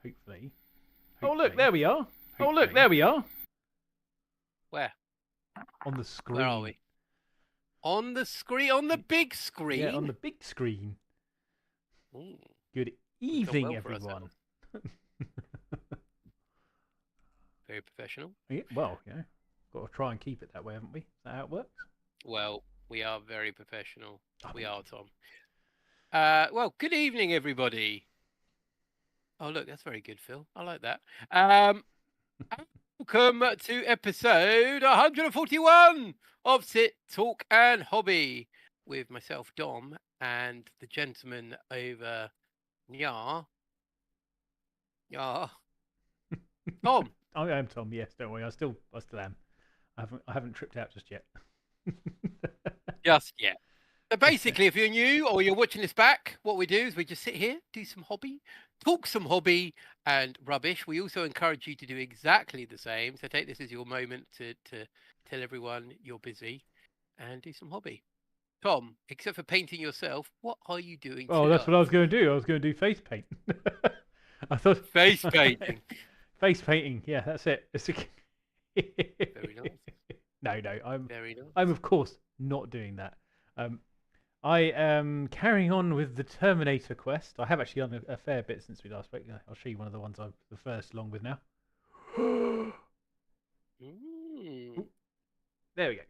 Hopefully. Oh, look, there we are. Oh, look, Hopefully. there we are. Where? On the screen. Where are we? On the screen, on the big screen. Yeah, on the big screen. Ooh, Good we've done evening, well for everyone. very professional. Yeah, well, got to try and keep it that way, haven't we? Is that how it works? Well, we are very professional. Oh, We thank are, you. Tom. Well, good evening, everybody. Oh, look, that's very good, Phil. I like that. Welcome to episode 141 of Sit, Talk and Hobby with myself, Dom, and the gentleman over Nyar. Tom. I am Tom. Yes, don't worry. I still am. I haven't tripped out just yet. Just yet. So basically, if you're new or you're watching this back, what we do is we just sit here, do some hobby, talk some hobby and rubbish. We also encourage you to do exactly the same. So take this as your moment to tell everyone you're busy and do some hobby. Tom, except for painting yourself, what are you doing Oh, today? that's what I was going to do. I was going to do face paint. I thought Face painting. Face painting. Yeah, that's it. Very nice. No, I'm Very nice. I'm of course not doing that. I am carrying on with the Terminator quest. I have actually done a fair bit since we last spoke. I'll show you one of the ones I'm the first along with now. There we go.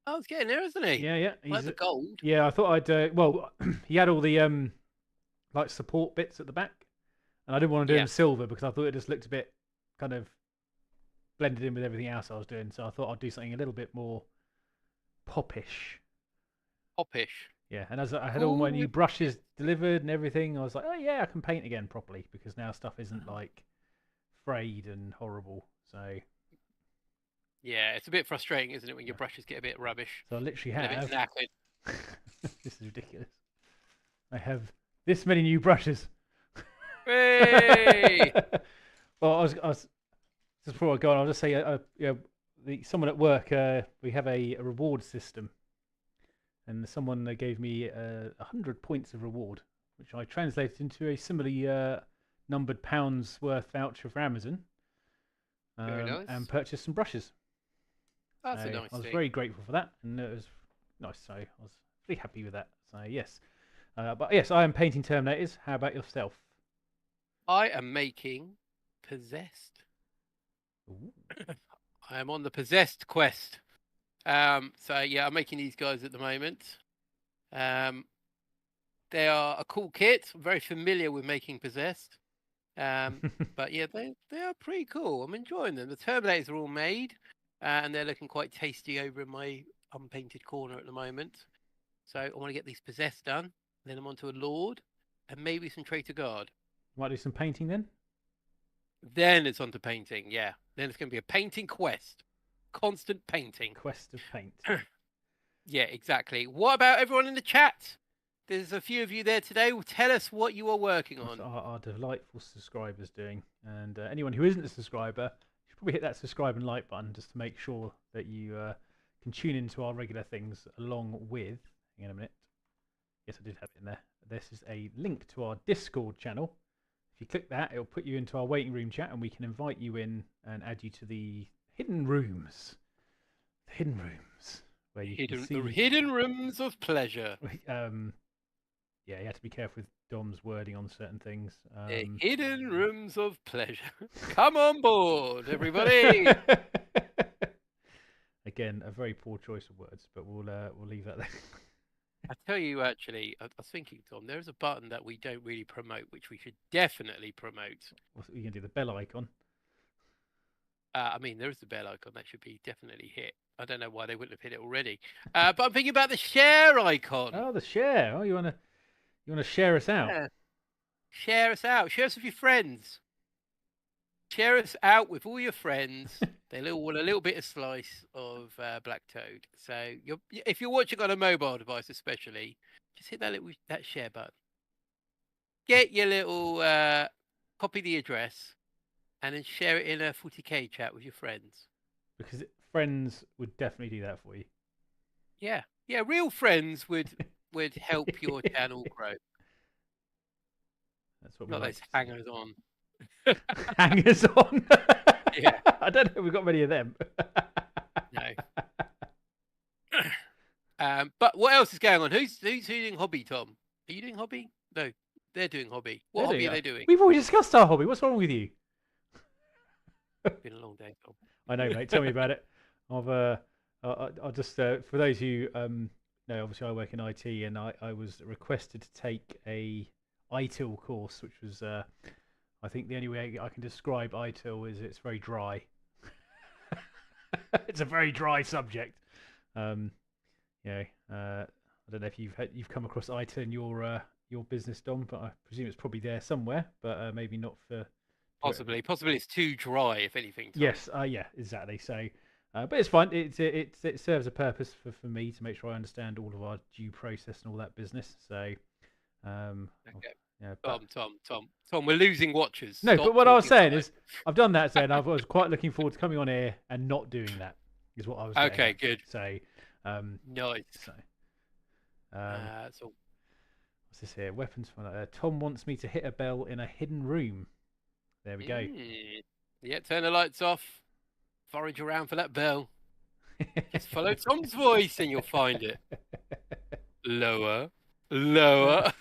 Oh, it's getting there, isn't he? Yeah. Like the gold. Yeah, I thought I'd. Well, he had all the like support bits at the back, and I didn't want to do him silver because I thought it just looked a bit kind of blended in with everything else I was doing. So I thought I'd do something a little bit more poppish. Yeah, and as I had all my new brushes delivered and everything, I was like, oh yeah, I can paint again properly because now stuff isn't like frayed and horrible. So yeah, it's a bit frustrating, isn't it, when your brushes get a bit rubbish? So I literally have. A bit knackered. This is ridiculous. I have this many new brushes. Hey! Well, I was just before I go on, I'll just say, someone at work, we have a reward system. And someone gave me 100 points of reward, which I translated into a similarly numbered pounds worth voucher for Amazon. Very nice. And purchased some brushes. That's a nice I was thing. very grateful for that, and it was nice. So I was pretty happy with that. So yes, but yes, I am painting Terminators. How about yourself? I am making Possessed. I am on the Possessed quest. So yeah, I'm making these guys at the moment. They are a cool kit. I'm very familiar with making Possessed. But yeah, they are pretty cool. I'm enjoying them. The Terminators are all made, and they're looking quite tasty over in my unpainted corner at the moment. So I want to get these Possessed done. Then I'm onto a Lord, and maybe some Traitor Guard. Might do some painting then. Then it's onto painting. Yeah. Then it's going to be a painting quest. Constant painting. Quest of paint. Yeah, exactly. What about everyone in the chat? There's a few of you there today. Tell us what you are working on. Our delightful subscribers doing. And anyone who isn't a subscriber, you should probably hit that subscribe and like button just to make sure that you can tune into our regular things along with. Hang on a minute. Yes, I did have it in there. This is a link to our Discord channel. If you click that, it'll put you into our waiting room chat, and we can invite you in and add you to the hidden rooms. The hidden rooms where you can see the hidden rooms of pleasure. Yeah, you have to be careful with Dom's wording on certain things. The hidden rooms of pleasure. Come on board, everybody. Again, a very poor choice of words, but we'll leave that there. I tell you, actually, I was thinking, Tom, there's a button that we don't really promote, which we should definitely promote. What are you going to do? The bell icon? I mean, there is the bell icon that should be definitely hit. I don't know why they wouldn't have hit it already. But I'm thinking about the share icon. Oh, the share. Oh, you want to share us out? Yeah. Share us out. Share us with your friends. Share us out with all your friends. They all want a little bit of slice of Black Toad. So if you're watching on a mobile device, especially, just hit that share button. Get your little copy the address, and then share it in a 40k chat with your friends. Because friends would definitely do that for you. Yeah, real friends would help your channel grow. That's what not those hangers on. Hangers on. Yeah. I don't know if we've got many of them. No. But what else is going on? Who's doing hobby, Tom? Are you doing hobby? No, they're doing hobby. What hobby are they doing? We've already discussed our hobby. What's wrong with you? It's been a long day, Tom. I know, mate. Tell me about it. I'll just for those who know, obviously I work in IT, and I was requested to take a ITIL course, which was I think the only way I can describe ITIL is it's very dry. It's a very dry subject. I don't know if you've come across ITIL in your business, Dom, but I presume it's probably there somewhere, but maybe not for. Possibly it's too dry, if anything. Tom. Yes, yeah, exactly. So, but it's fine. It serves a purpose for me to make sure I understand all of our due process and all that business. So, Okay. yeah. Tom, we're losing watchers. No, Stop but what I was talking saying about is, I've done that. So, and I was quite looking forward to coming on here and not doing that. Is what I was. Okay, good. So, nice. So, So what's this here? Weapons. Tom wants me to hit a bell in a hidden room. There we go. Yeah, turn the lights off. Forage around for that bell. Just follow Tom's voice and you'll find it. Lower. Let's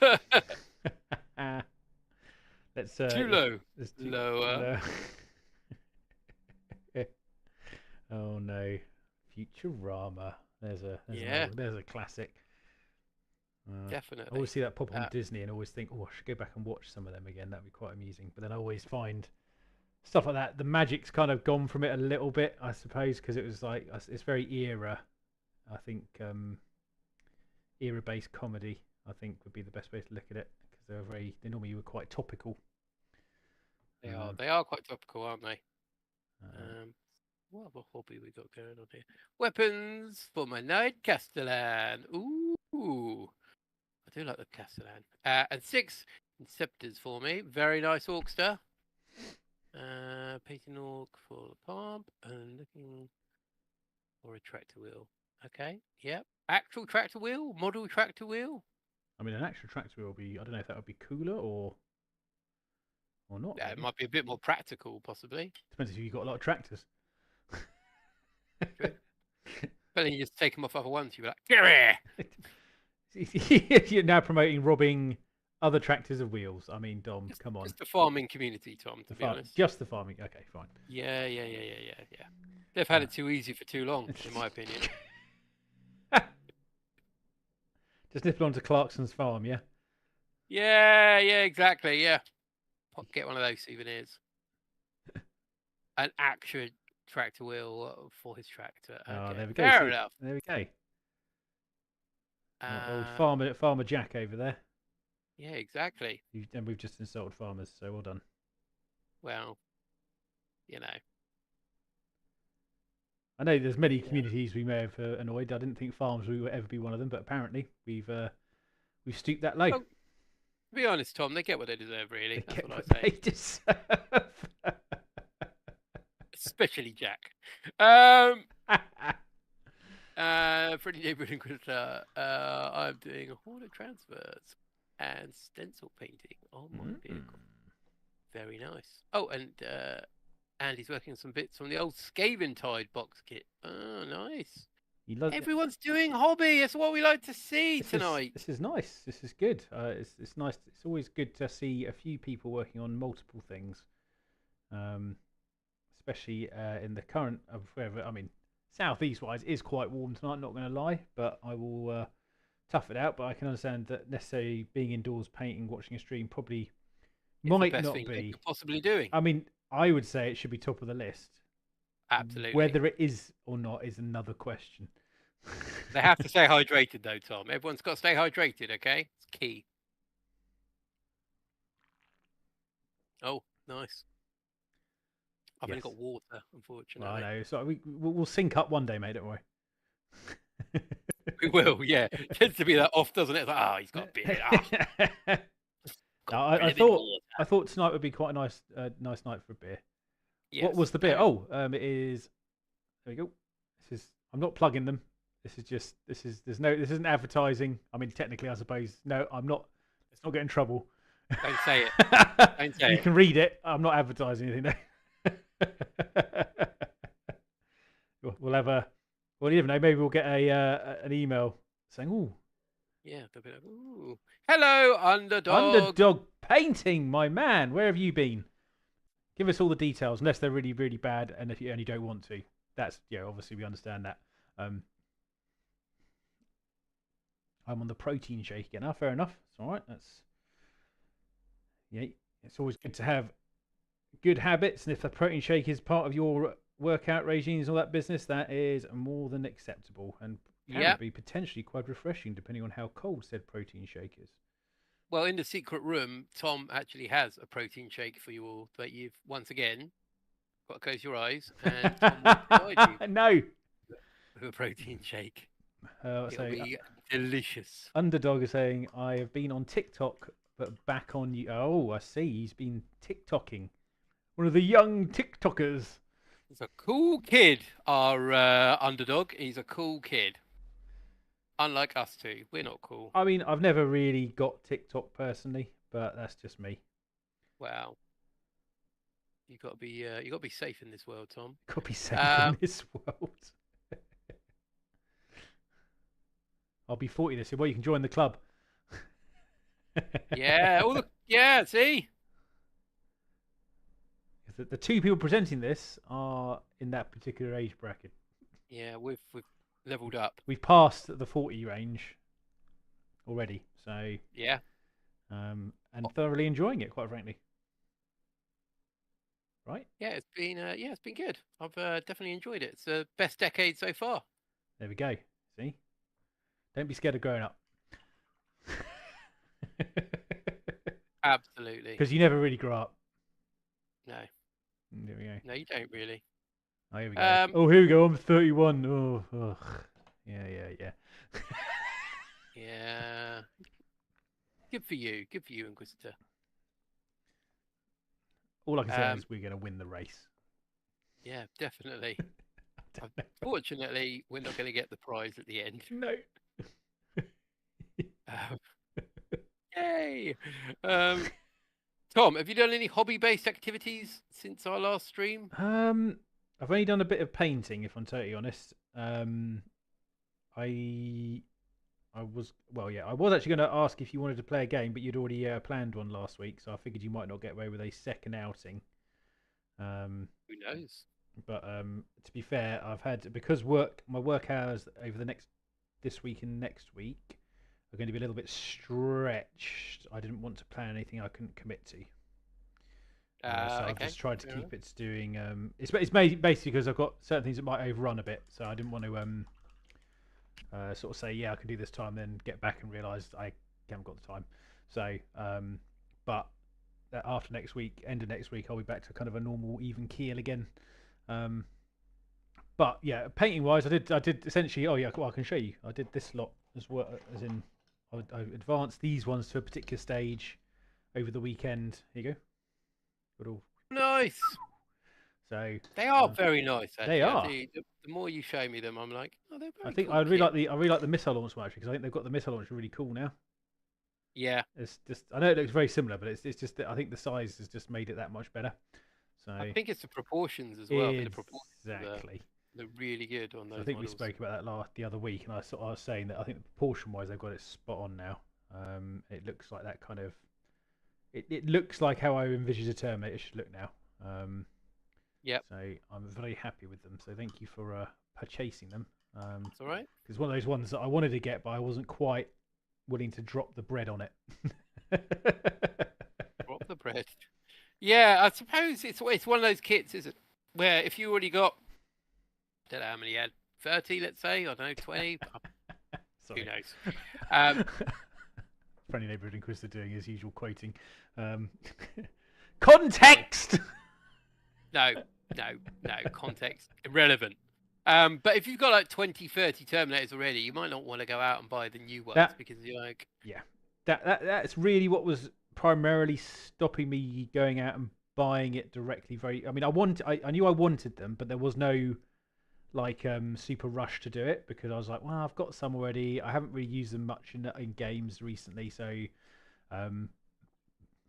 too low. Lower. Oh no, Futurama. There's a classic. Definitely. I always see that pop on Disney and always think, oh, I should go back and watch some of them again. That'd be quite amusing. But then I always find stuff like that. The magic's kind of gone from it a little bit, I suppose, because it was like it's very era. I think era-based comedy, I think, would be the best way to look at it, because they normally were quite topical. They are quite topical, aren't they? What other hobby we got going on here? Weapons for my knight Castellan. Ooh, I do like the Castellan. And 6 Inceptors for me. Very nice Orkster. Painting Orc for the pump and looking for a tractor wheel. Okay, yep. Actual tractor wheel? Model tractor wheel? I mean, an actual tractor wheel would be, I don't know if that would be cooler or not. Yeah, it might be a bit more practical, possibly. Depends if you've got a lot of tractors. But then you just take them off other ones, you'd be like, get here! You're now promoting robbing other tractors of wheels. I mean, Dom, come on. Just the farming community, Tom, to be honest. Just the farming. Okay, fine. Yeah. They've had it too easy for too long, in my opinion. Just nip on to Clarkson's farm, yeah? Yeah, exactly, yeah. Get one of those souvenirs. An actual tractor wheel for his tractor. Okay. Oh, there we go. Fair enough. There we go. Old Farmer Jack over there. Yeah, exactly. And we've just insulted farmers, so well done. Well, you know. I know there's many communities we may have annoyed. I didn't think farms would ever be one of them, but apparently we've stooped that low. Well, to be honest, Tom, they get what they deserve, really. That's what I say. They deserve. Especially Jack. Pretty neighborhood critter. I'm doing a hoarder transfers and stencil painting on my vehicle. Very nice. Oh, and Andy's working on some bits from the old Scaventide box kit. Oh, nice. Everyone's doing hobby. It's what we like to see tonight. This is nice. This is good. It's nice. It's always good to see a few people working on multiple things, especially in the current weather. I mean, southeast wise is quite warm tonight. Not going to lie, but I will tough it out. But I can understand that necessarily being indoors painting, watching a stream probably might not be possibly doing. I mean, I would say it should be top of the list. Absolutely. Whether it is or not is another question. They have to stay hydrated, though, Tom. Everyone's got to stay hydrated, okay? It's key. Oh, nice. I've only got water, unfortunately. I know. So we'll sync up one day, mate. Don't worry. We will, yeah. It tends to be that off, doesn't it? It's like, he's got a beer. I thought tonight would be quite a nice night for a beer. Yes. What was the beer? It is. There we go. I'm not plugging them. This isn't advertising. I mean, technically, I suppose. No, I'm not. Let's not get in trouble. Don't say it. Don't say You it. can read it. I'm not advertising anything. We'll have a. Well, you never know. Maybe we'll get an email saying, "Oh, Yeah, they'll be like, ooh. Hello, underdog. underdog painting, my man. Where have you been? Give us all the details, unless they're really, really bad, and if you only don't want to, that's obviously we understand that. I'm on the protein shake again. Oh, fair enough. It's all right. It's always good to have good habits, and if the protein shake is part of your workout regimes and all that business, that is more than acceptable and can be potentially quite refreshing depending on how cold said protein shake is. Well, in the secret room, Tom actually has a protein shake for you all that you've once again got to close your eyes and Tom will provide you No. with a protein shake. So It'll be delicious. Underdog is saying, I have been on TikTok, but back on you. Oh, I see. He's been TikToking. One of the young TikTokers. He's a cool kid, our underdog. He's a cool kid. Unlike us two, we're not cool. I mean, I've never really got TikTok personally, but that's just me. Wow. You got to be safe in this world, Tom. Got to be safe in this world. I'll be 40 this year. Well, you can join the club. Yeah. Oh, look. Yeah. See. The two people presenting this are in that particular age bracket. Yeah, we've leveled up. We've passed the 40 range already, so yeah, and thoroughly enjoying it, quite frankly. Right? Yeah, it's been good. I've definitely enjoyed it. It's the best decade so far. There we go. See, don't be scared of growing up. Absolutely. Because you never really grow up. No. There we go. No, you don't really. Oh, here we go. Oh, here we go. I'm 31. Oh, ugh. Yeah. Yeah. Good for you. Good for you, Inquisitor. All I can say is we're going to win the race. Yeah, definitely. Fortunately, we're not going to get the prize at the end. No. Yay! Tom, have you done any hobby-based activities since our last stream? I've only done a bit of painting, if I'm totally honest. I was actually going to ask if you wanted to play a game, but you'd already planned one last week, so I figured you might not get away with a second outing. Who knows? But to be fair, I've had, because my work hours over this week and next week are going to be a little bit stretched. I didn't want to plan anything I couldn't commit to. So I've just tried to keep it to doing. It's basically because I've got certain things that might overrun a bit, so I didn't want to sort of say, yeah, I can do this time, then get back and realise I haven't got the time. So, but after next week, end of next week, I'll be back to kind of a normal even keel again. But yeah, painting wise, I did essentially. Oh yeah, well, I can show you. I did this lot as well, as in I advanced these ones to a particular stage over the weekend. Here you go. Got all nice. So they are very nice. Actually. They are. The more you show me them, I'm like, oh, they're very. I think cool I really like the missile launch one actually, because I think they've got the missile launch really cool now. Yeah. It's just, I know it looks very similar, but it's just that I think the size has just made it that much better. So I think it's the proportions as well. Exactly. They're really good on those. So I think models. we spoke about that the other week, and I was saying that I think proportion-wise they've got it spot on now. It looks like that kind of. It looks like how I envisaged a Terminator should look now. Yeah. So I'm very happy with them. So thank you for purchasing them. It's all right. It's one of those ones that I wanted to get, but I wasn't quite willing to drop the bread on it. Drop the bread. Yeah, I suppose it's one of those kits, is it? Where if you already got, I don't know how many you had, 30, let's say, I don't know, 20. Who knows? Friendly neighbourhood Inquisitor doing his usual quoting. Context. No, context irrelevant. But if you've got like 20, 30 Terminators already, you might not want to go out and buy the new ones because you're like, yeah, that's really what was primarily stopping me going out and buying it directly. I mean, I knew I wanted them, but there was no like super rush to do it because I was like, well, I've got some already. I haven't really used them much in games recently, so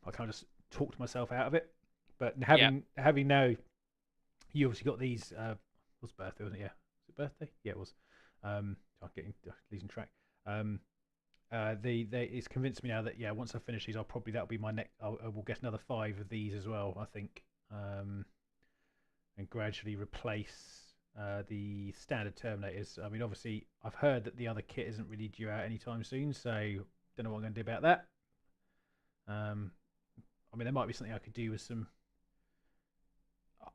I kind of just talked myself out of it. But having now, you obviously got these. It was birthday, wasn't it? Yeah, was it birthday? Yeah, it was. I'm getting losing track. It's convinced me now that once I finish these, that'll be my next. I will get another 5 of these as well, I think, and gradually replace the standard Terminators. I mean, obviously, I've heard that the other kit isn't really due out anytime soon, so don't know what I'm going to do about that. I mean, there might be something I could do with some.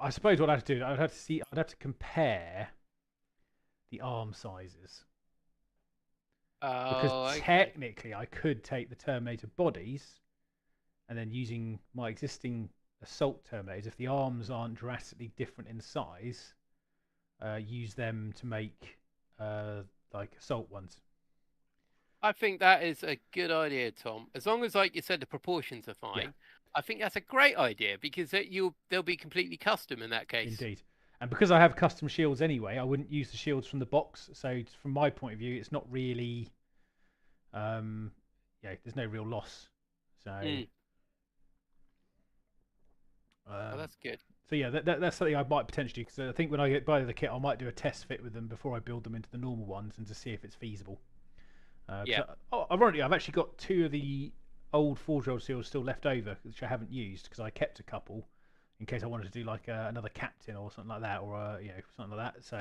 I suppose what I'd have to do, I'd have to compare the arm sizes. Because technically, I could take the Terminator bodies, and then using my existing assault Terminators, if the arms aren't drastically different in size, use them to make like assault ones. I think that is a good idea, Tom. As long as, like you said, the proportions are fine. Yeah. I think that's a great idea because they'll be completely custom in that case. Indeed. And because I have custom shields anyway, I wouldn't use the shields from the box. So from my point of view, it's not really, there's no real loss. So, oh, that's good. So yeah, that's something I might potentially, because I think when I buy the kit, I might do a test fit with them before I build them into the normal ones and to see if it's feasible. Ironically, I've actually got 2 of the old Forge World seals still left over, which I haven't used because I kept a couple in case I wanted to do like another captain or something like that, or something like that. So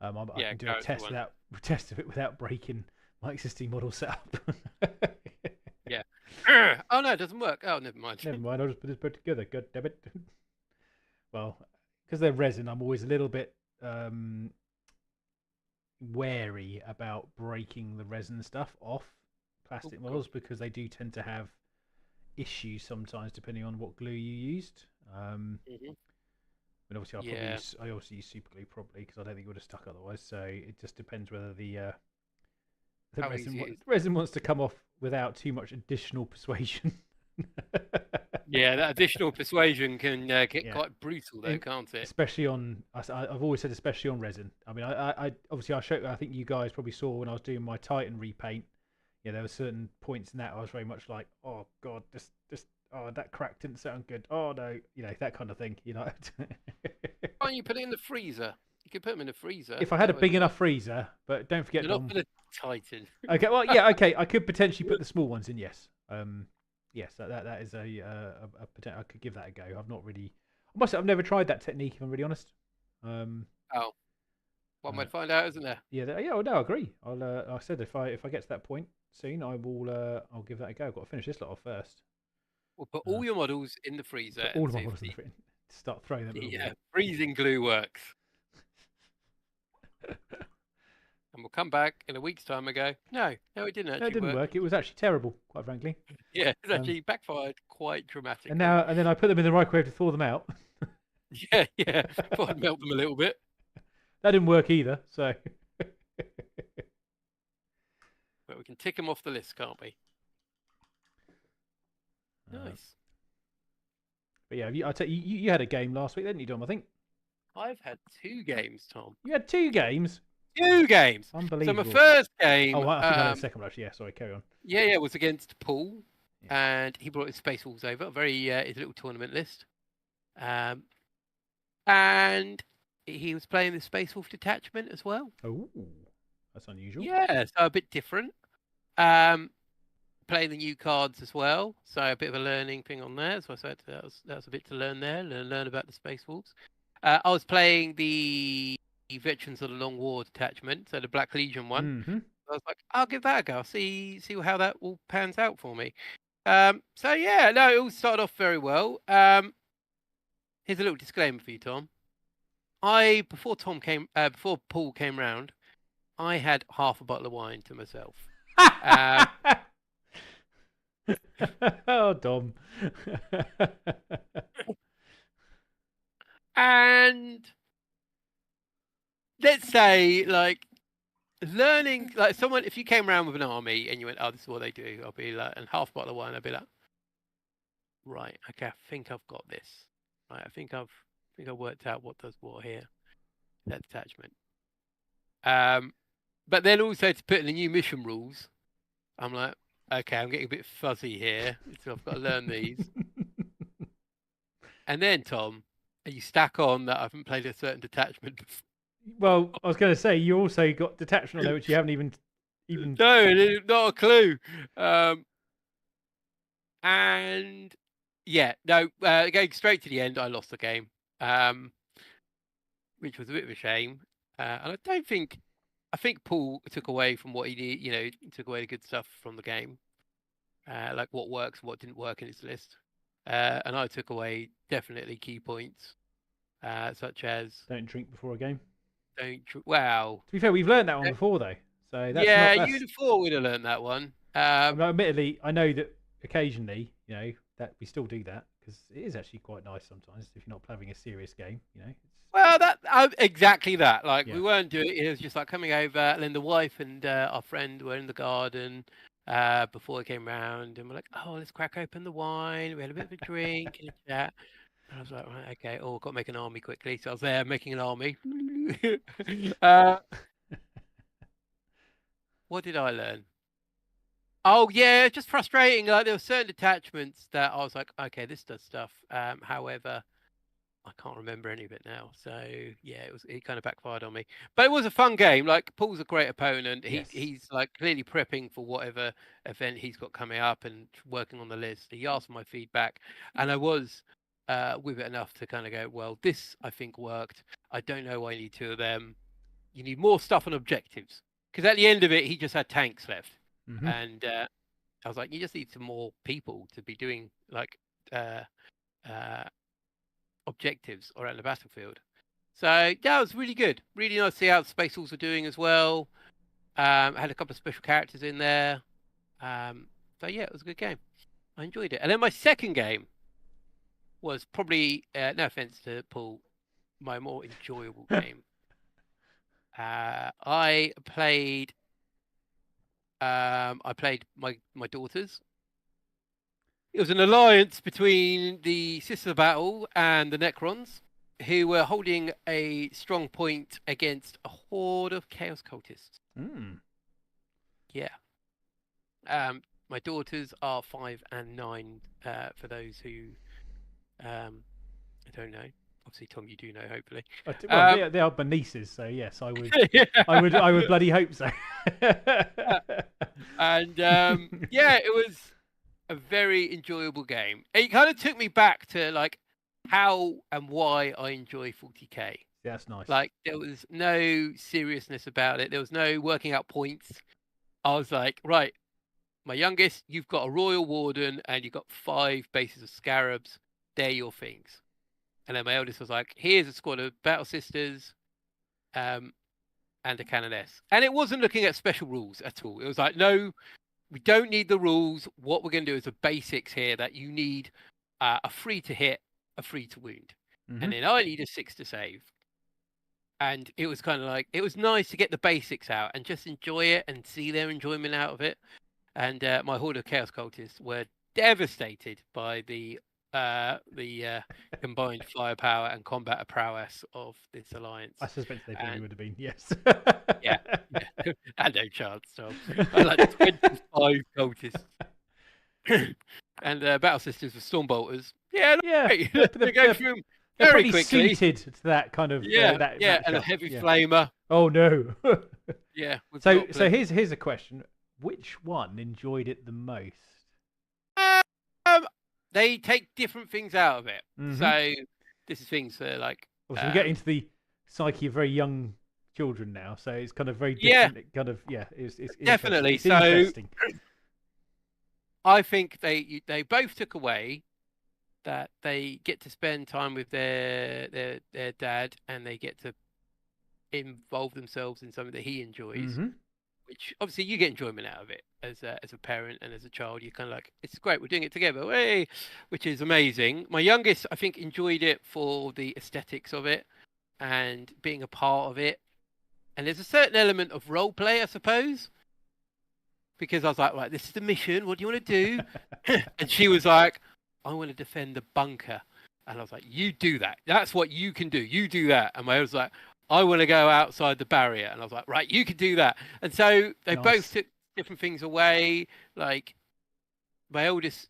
I can do a test of it without breaking my existing model setup. Yeah. Oh no, it doesn't work. Oh, never mind. Never mind. I'll just put this back together. God damn it. Well, because they're resin, I'm always a little bit wary about breaking the resin stuff off plastic models because they do tend to have issues sometimes depending on what glue you used. But obviously, I also use super glue probably because I don't think it would have stuck otherwise. So it just depends whether the resin wants to come off without too much additional persuasion. Yeah, that additional persuasion can get quite brutal, though, can't it? Especially on, I've always said, especially on resin. I mean, I think you guys probably saw when I was doing my Titan repaint. Yeah, there were certain points in that I was very much like, oh god, that crack didn't sound good. Oh no, that kind of thing. Why don't you put it in the freezer? You could put them in the freezer. If I had a big enough freezer, but don't forget, you're not going to Titan. Okay, well, yeah, okay, I could potentially put the small ones in. Yes, yes, that is a potential. I could give that a go. I've not really. I've never tried that technique. If I'm really honest. One way to find out, isn't there? Yeah, well, no, I agree. Like I said, if I get to that point soon, I will. I'll give that a go. I've got to finish this lot off first. We'll put all your models in the freezer. All of my models in the freezer. Start throwing them. Yeah, freezing glue works. And we'll come back in a week's time and go, no, it didn't actually work. It didn't work. It was actually terrible, quite frankly. Yeah, it actually backfired quite dramatically. And then I put them in the microwave to thaw them out. Yeah. Thought I'd melt them a little bit. That didn't work either, so. But we can tick them off the list, can't we? Nice. But yeah, you had a game last week, didn't you, Dom? I think. I've had 2 games, Tom. You had 2 games? 2 games. Unbelievable. So my first game. Oh, I think I had a second one actually. Yeah, sorry, carry on. Yeah, it was against Paul, and he brought his Space Wolves over. His little tournament list. And he was playing the Space Wolf detachment as well. Oh, that's unusual. Yeah, so a bit different. Playing the new cards as well, so a bit of a learning thing on there. So I said that was a bit to learn there, learn about the Space Wolves. I was playing the Veterans of the Long War detachment, so the Black Legion one. Mm-hmm. I was like, I'll give that a go. I'll see how that all pans out for me. So yeah, no, it all started off very well. Here's a little disclaimer for you, Tom. Before Paul came round, I had half a bottle of wine to myself. Oh, Dom. And let's say, like, learning, like, someone, if you came around with an army and you went, oh, this is what they do, I'll be like, and half a bottle of wine, I'd be like, right, okay, I think I've got this. Right, I think I've worked out what does what here. That detachment. But then also to put in the new mission rules, I'm like, okay, I'm getting a bit fuzzy here, so I've got to learn these. And then, Tom, you stack on that I haven't played a certain detachment before. Well, I was going to say you also got detachment on there, which you haven't even. No, not a clue. And yeah, no, going straight to the end, I lost the game, which was a bit of a shame. And I think Paul took away from what he did. He took away the good stuff from the game, like what works and what didn't work in his list. And I took away definitely key points, such as Don't drink before a game. Wow. To be fair, we've learned that one before though, so that's Yeah, not. you'd have thought we'd have learned that one. Admittedly, I know that occasionally, that we still do that because it is actually quite nice sometimes if you're not playing a serious game. Well, that exactly that. Like Yeah. we weren't doing it. It was just like coming over, and then the wife and our friend were in the garden before it came round, and we're like, "Oh, let's crack open the wine." We had a bit of a drink and a chat. And I was like, "Right, okay. Oh, got to make an army quickly." So I was there making an army. What did I learn? Oh yeah, just frustrating. Like there were certain attachments that I was like, "Okay, this does stuff." However, I can't remember any of it now. So yeah, it kind of backfired on me. But it was a fun game. Like Paul's a great opponent. Yes. He's like clearly prepping for whatever event he's got coming up and working on the list. He asked for my feedback, and I was with it enough to kind of go, well, this I think worked. I don't know why you need two of them. You need more stuff on objectives, because at the end of it, he just had tanks left, and I was like, you just need some more people to be doing like objectives around the battlefield. So yeah, it was really good. Really nice to see how the Space Wolves were doing as well. I had a couple of special characters in there. So yeah, it was a good game. I enjoyed it. And then my second game was probably, no offense to Paul, my more enjoyable game. I played my daughters. It was an alliance between the Sister Battle and the Necrons, who were holding a strong point against a horde of Chaos Cultists. Yeah. My daughters are 5 and 9. For those who, I don't know. Obviously, Tom, you do know. Hopefully, well, they are my nieces, so yes, I would. I would bloody hope so. And yeah, it was a very enjoyable game. It kind of took me back to like how and why I enjoy 40k. Yeah, that's nice. Like there was no seriousness about it. There was no working out points. I was like, right, my youngest, you've got a Royal Warden and you've got 5 bases of Scarabs. They're your things. And then my eldest was like, here's a squad of Battle Sisters and a Canoness. And it wasn't looking at special rules at all. It was like, no, we don't need the rules. What we're going to do is the basics here that you need a 3 to hit, a 3 to wound. And then I need a 6 to save. And it was kind of like, it was nice to get the basics out and just enjoy it and see their enjoyment out of it. And my horde of Chaos Cultists were devastated by the combined firepower and combat prowess of this alliance. I suspect they probably would have been, yes. Yeah. I had no chance. So I like 25 cultists. And Battle Sisters were Stormbolters. Yeah, they go through them very quickly. Suited to that kind of that and a heavy flamer. Oh no. Yeah. So here's a question: which one enjoyed it the most? They take different things out of it. So this is things that like. Well, so we get into the psyche of very young children now, so it's kind of very different. It's definitely it's interesting. I think they both took away that they get to spend time with their dad, and they get to involve themselves in something that he enjoys. Which obviously you get enjoyment out of it as a parent and as a child. You're kind of like, it's great, we're doing it together, hey! Which is amazing. My youngest, I think, enjoyed it for the aesthetics of it and being a part of it. And there's a certain element of role play, I suppose, because I was like, right, this is the mission. What do you want to do? And she was like, I want to defend the bunker. And I was like, you do that. That's what you can do. You do that. And I was like, I want to go outside the barrier. And I was like, right, you can do that. And so they both took different things away. Like my eldest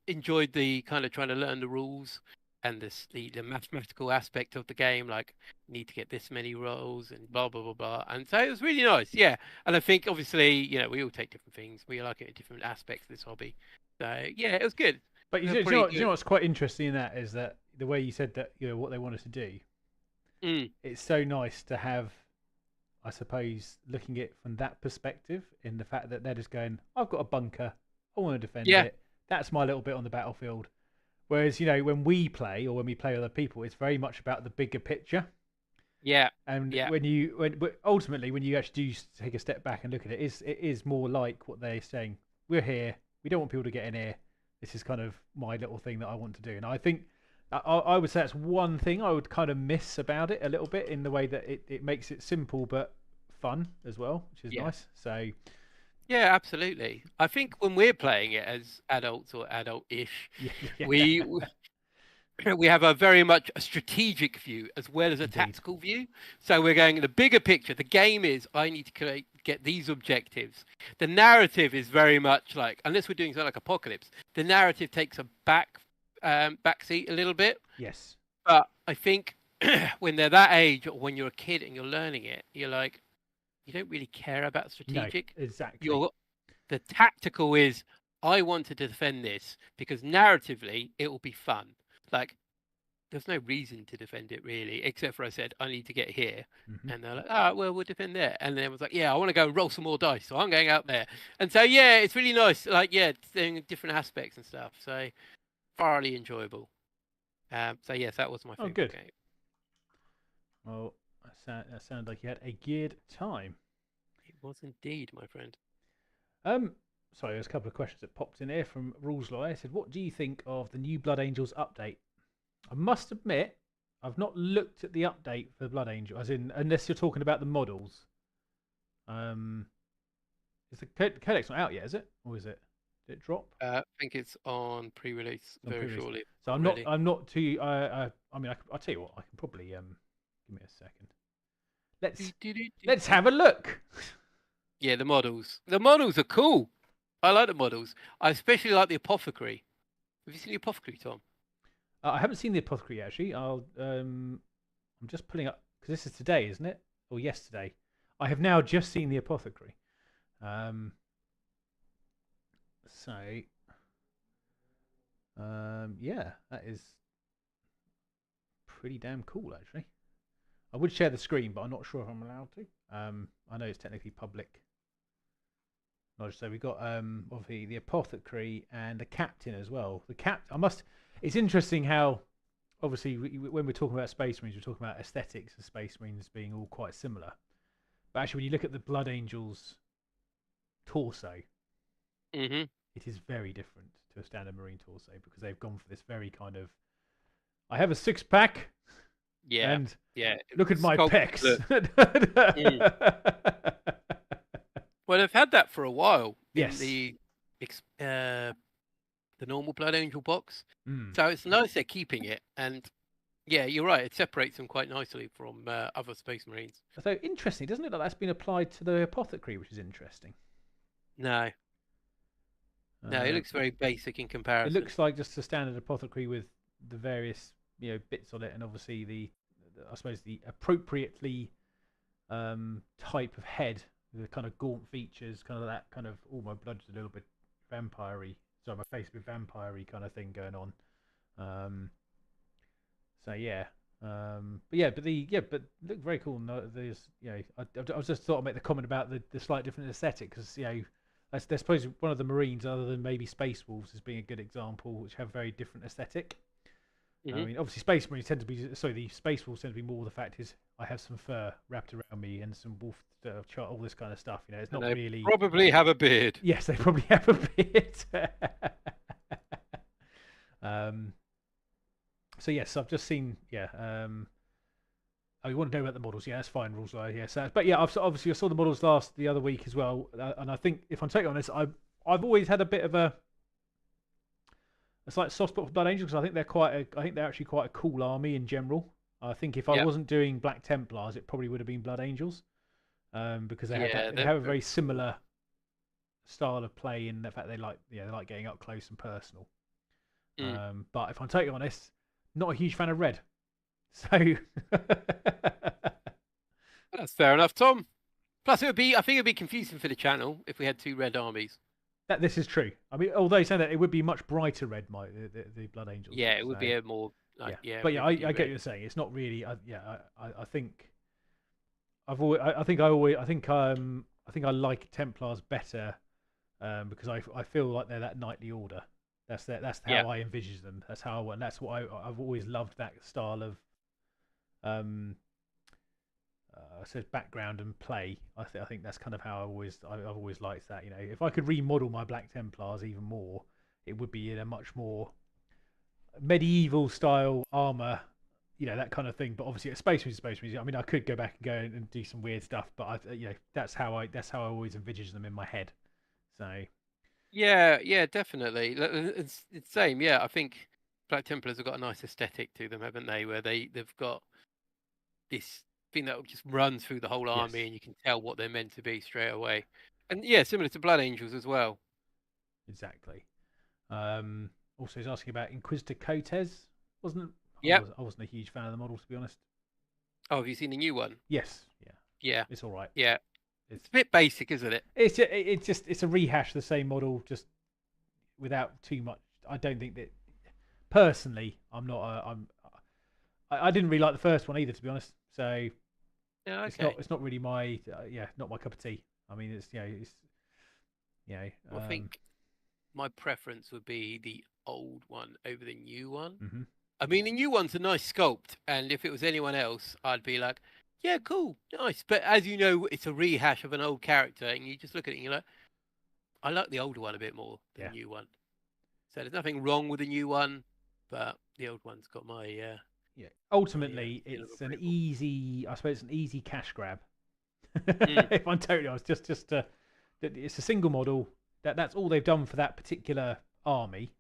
enjoyed the kind of trying to learn the rules and the mathematical aspect of the game, like need to get this many rolls and blah blah blah blah. And so it was really nice, yeah. And I think obviously, we all take different things. We like it in different aspects of this hobby. So yeah, it was good. But It was you pretty know good. what's quite interesting in that is that the way you said that, what they wanted to do. Mm, It's so nice to have, I suppose, looking at it from that perspective, in the fact that they're just going, I've got a bunker, I want to defend yeah, it. That's my little bit on the battlefield. Whereas, when we play or when we play with other people, it's very much about the bigger picture. yeah, And yeah, ultimately, when you actually do take a step back and look at it, it is more like what they're saying. We're here. We don't want people to get in here. This is kind of my little thing that I want to do. And I think I would say that's one thing I would kind of miss about it a little bit, in the way that it makes it simple but fun as well, which is yeah. nice. So Yeah, absolutely. I think when we're playing it as adults or adult-ish, yeah, we we have a very much a strategic view as well as a indeed. tactical view. So we're going the bigger picture. The game is I need to get these objectives. The narrative is very much like, unless we're doing something like Apocalypse, the narrative takes a backseat a little bit. Yes. But I think when they're that age or when you're a kid and you're learning it, you're like, you don't really care about No, strategic. exactly. The tactical is I want to defend this because narratively it will be fun. Like there's no reason to defend it really, except for I said I need to get here, Hmm. and they're like, oh well, we'll defend there, and then it was like, yeah, I want to go and roll some more dice, so I'm going out there, and so yeah, it's really nice. Like yeah, doing different aspects and stuff. So thoroughly enjoyable. So yes, that was my Oh, favorite good. game. Well, that sounded like you had a geared time. It was indeed, my friend. Sorry, there's a couple of questions that popped in here from Rules Lawyer. I said, what do you think of the new Blood Angels update? I must admit, I've not looked at the update for Blood Angel, as in, unless you're talking about the models. Is the codex not out yet, is it? Or is it? Did it drop? I think it's on pre-release It's on very pre-release. shortly. So Already. I'm not too. I mean, I'll tell you what. I can probably give me a second. Let's have a look. Yeah, the models. The models are cool. I like the models. I especially like the apothecary. Have you seen the apothecary, Tom? I haven't seen the apothecary yet, actually. I'm just pulling up because this is today, isn't it? Or yesterday? I have now just seen the apothecary. Um, so, yeah, that is pretty damn cool, actually. I would share the screen, but I'm not sure if I'm allowed to. I know it's technically public knowledge. So we got obviously the apothecary and the captain as well. It's interesting how obviously when we're talking about Space Marines, we're talking about aesthetics of Space Marines being all quite similar. But actually, when you look at the Blood Angels torso, Mm-hmm. it is very different to a standard Marine torso because they've gone for this very kind of. I have a six pack. Yeah. And yeah. look at my pecs. Well, they've had that for a while Yes. in the normal Blood Angel box. Mm. So it's nice they're keeping it. And yeah, you're right. It separates them quite nicely from other Space Marines. So interesting, doesn't it? Like that's been applied to the apothecary, which is interesting. No. No, it looks very basic in comparison. It looks like just a standard apothecary with the various bits on it, and obviously I suppose the appropriately type of head, the kind of gaunt features, kind of that kind of my blood's a little bit vampire-y. So my face a bit vampire-y kind of thing going on. So yeah. But look very cool. There's I was just thought I'd make the comment about the slight different aesthetic because I suppose one of the Marines, other than maybe Space Wolves, as being a good example, which have very different aesthetic. Mm-hmm. I mean, obviously, Space Marines tend to be. Sorry, the Space Wolves tend to be more. The fact is, I have some fur wrapped around me and some wolf chart, all this kind of stuff. It's not really. Probably have a beard. Yes, they probably have a beard. So yes, I've just seen. Yeah. Oh, you want to know about the models? Yeah, that's fine. Rules are yeah. So, but yeah, obviously I saw the models the other week as well, and I think if I'm totally honest, I've always had a bit of a slight soft spot for Blood Angels because I think they're actually quite a cool army in general. I think if I wasn't doing Black Templars, it probably would have been Blood Angels, because they have a very similar style of play in the fact they like they like getting up close and personal. Mm. But if I'm totally honest, not a huge fan of red. So That's fair enough, Tom. Plus, I think it would be confusing for the channel if we had 2 red armies. this is true. I mean, although saying that, it would be much brighter red, the Blood Angels. Yeah, it would so, be a more like But yeah, I get red. what you're saying. It's not really. I think I think I like Templars better because I feel like they're that knightly order. That's how I envisage them. That's how and that's what I've always loved, that style of I said background and play. I think that's kind of how I've always liked that. You know, if I could remodel my Black Templars even more, it would be in a much more medieval style armor, you know, that kind of thing. But obviously, a Space Marine is Space Marine. I mean, I could go back and go and do some weird stuff, but that's how I always envisage them in my head. So Yeah, definitely. It's same. Yeah, I think Black Templars have got a nice aesthetic to them, haven't they? Where they've got this thing that will just run through the whole army, and you can tell what they're meant to be straight away. And yeah, similar to Blood Angels as well. Exactly. Also, he's asking about Inquisitor Cotes. I wasn't a huge fan of the model, to be honest. Oh, have you seen the new one? Yes. Yeah. It's all right. Yeah. It's a bit basic, isn't it? It's a rehash of the same model, just without too much. I don't think that personally, I didn't really like the first one either, to be honest. So yeah, okay. It's not really my not my cup of tea. I mean, I think my preference would be the old one over the new one. Mm-hmm. I mean, the new one's a nice sculpt, and if it was anyone else, I'd be like, yeah, cool, nice. But as you know, it's a rehash of an old character, and you just look at it and you're like, I like the older one a bit more than the new one. So there's nothing wrong with the new one, but the old one's got my Ultimately, it's an easy. I suppose it's an easy cash grab. If I'm totally honest, it's a single model. That's all they've done for that particular army.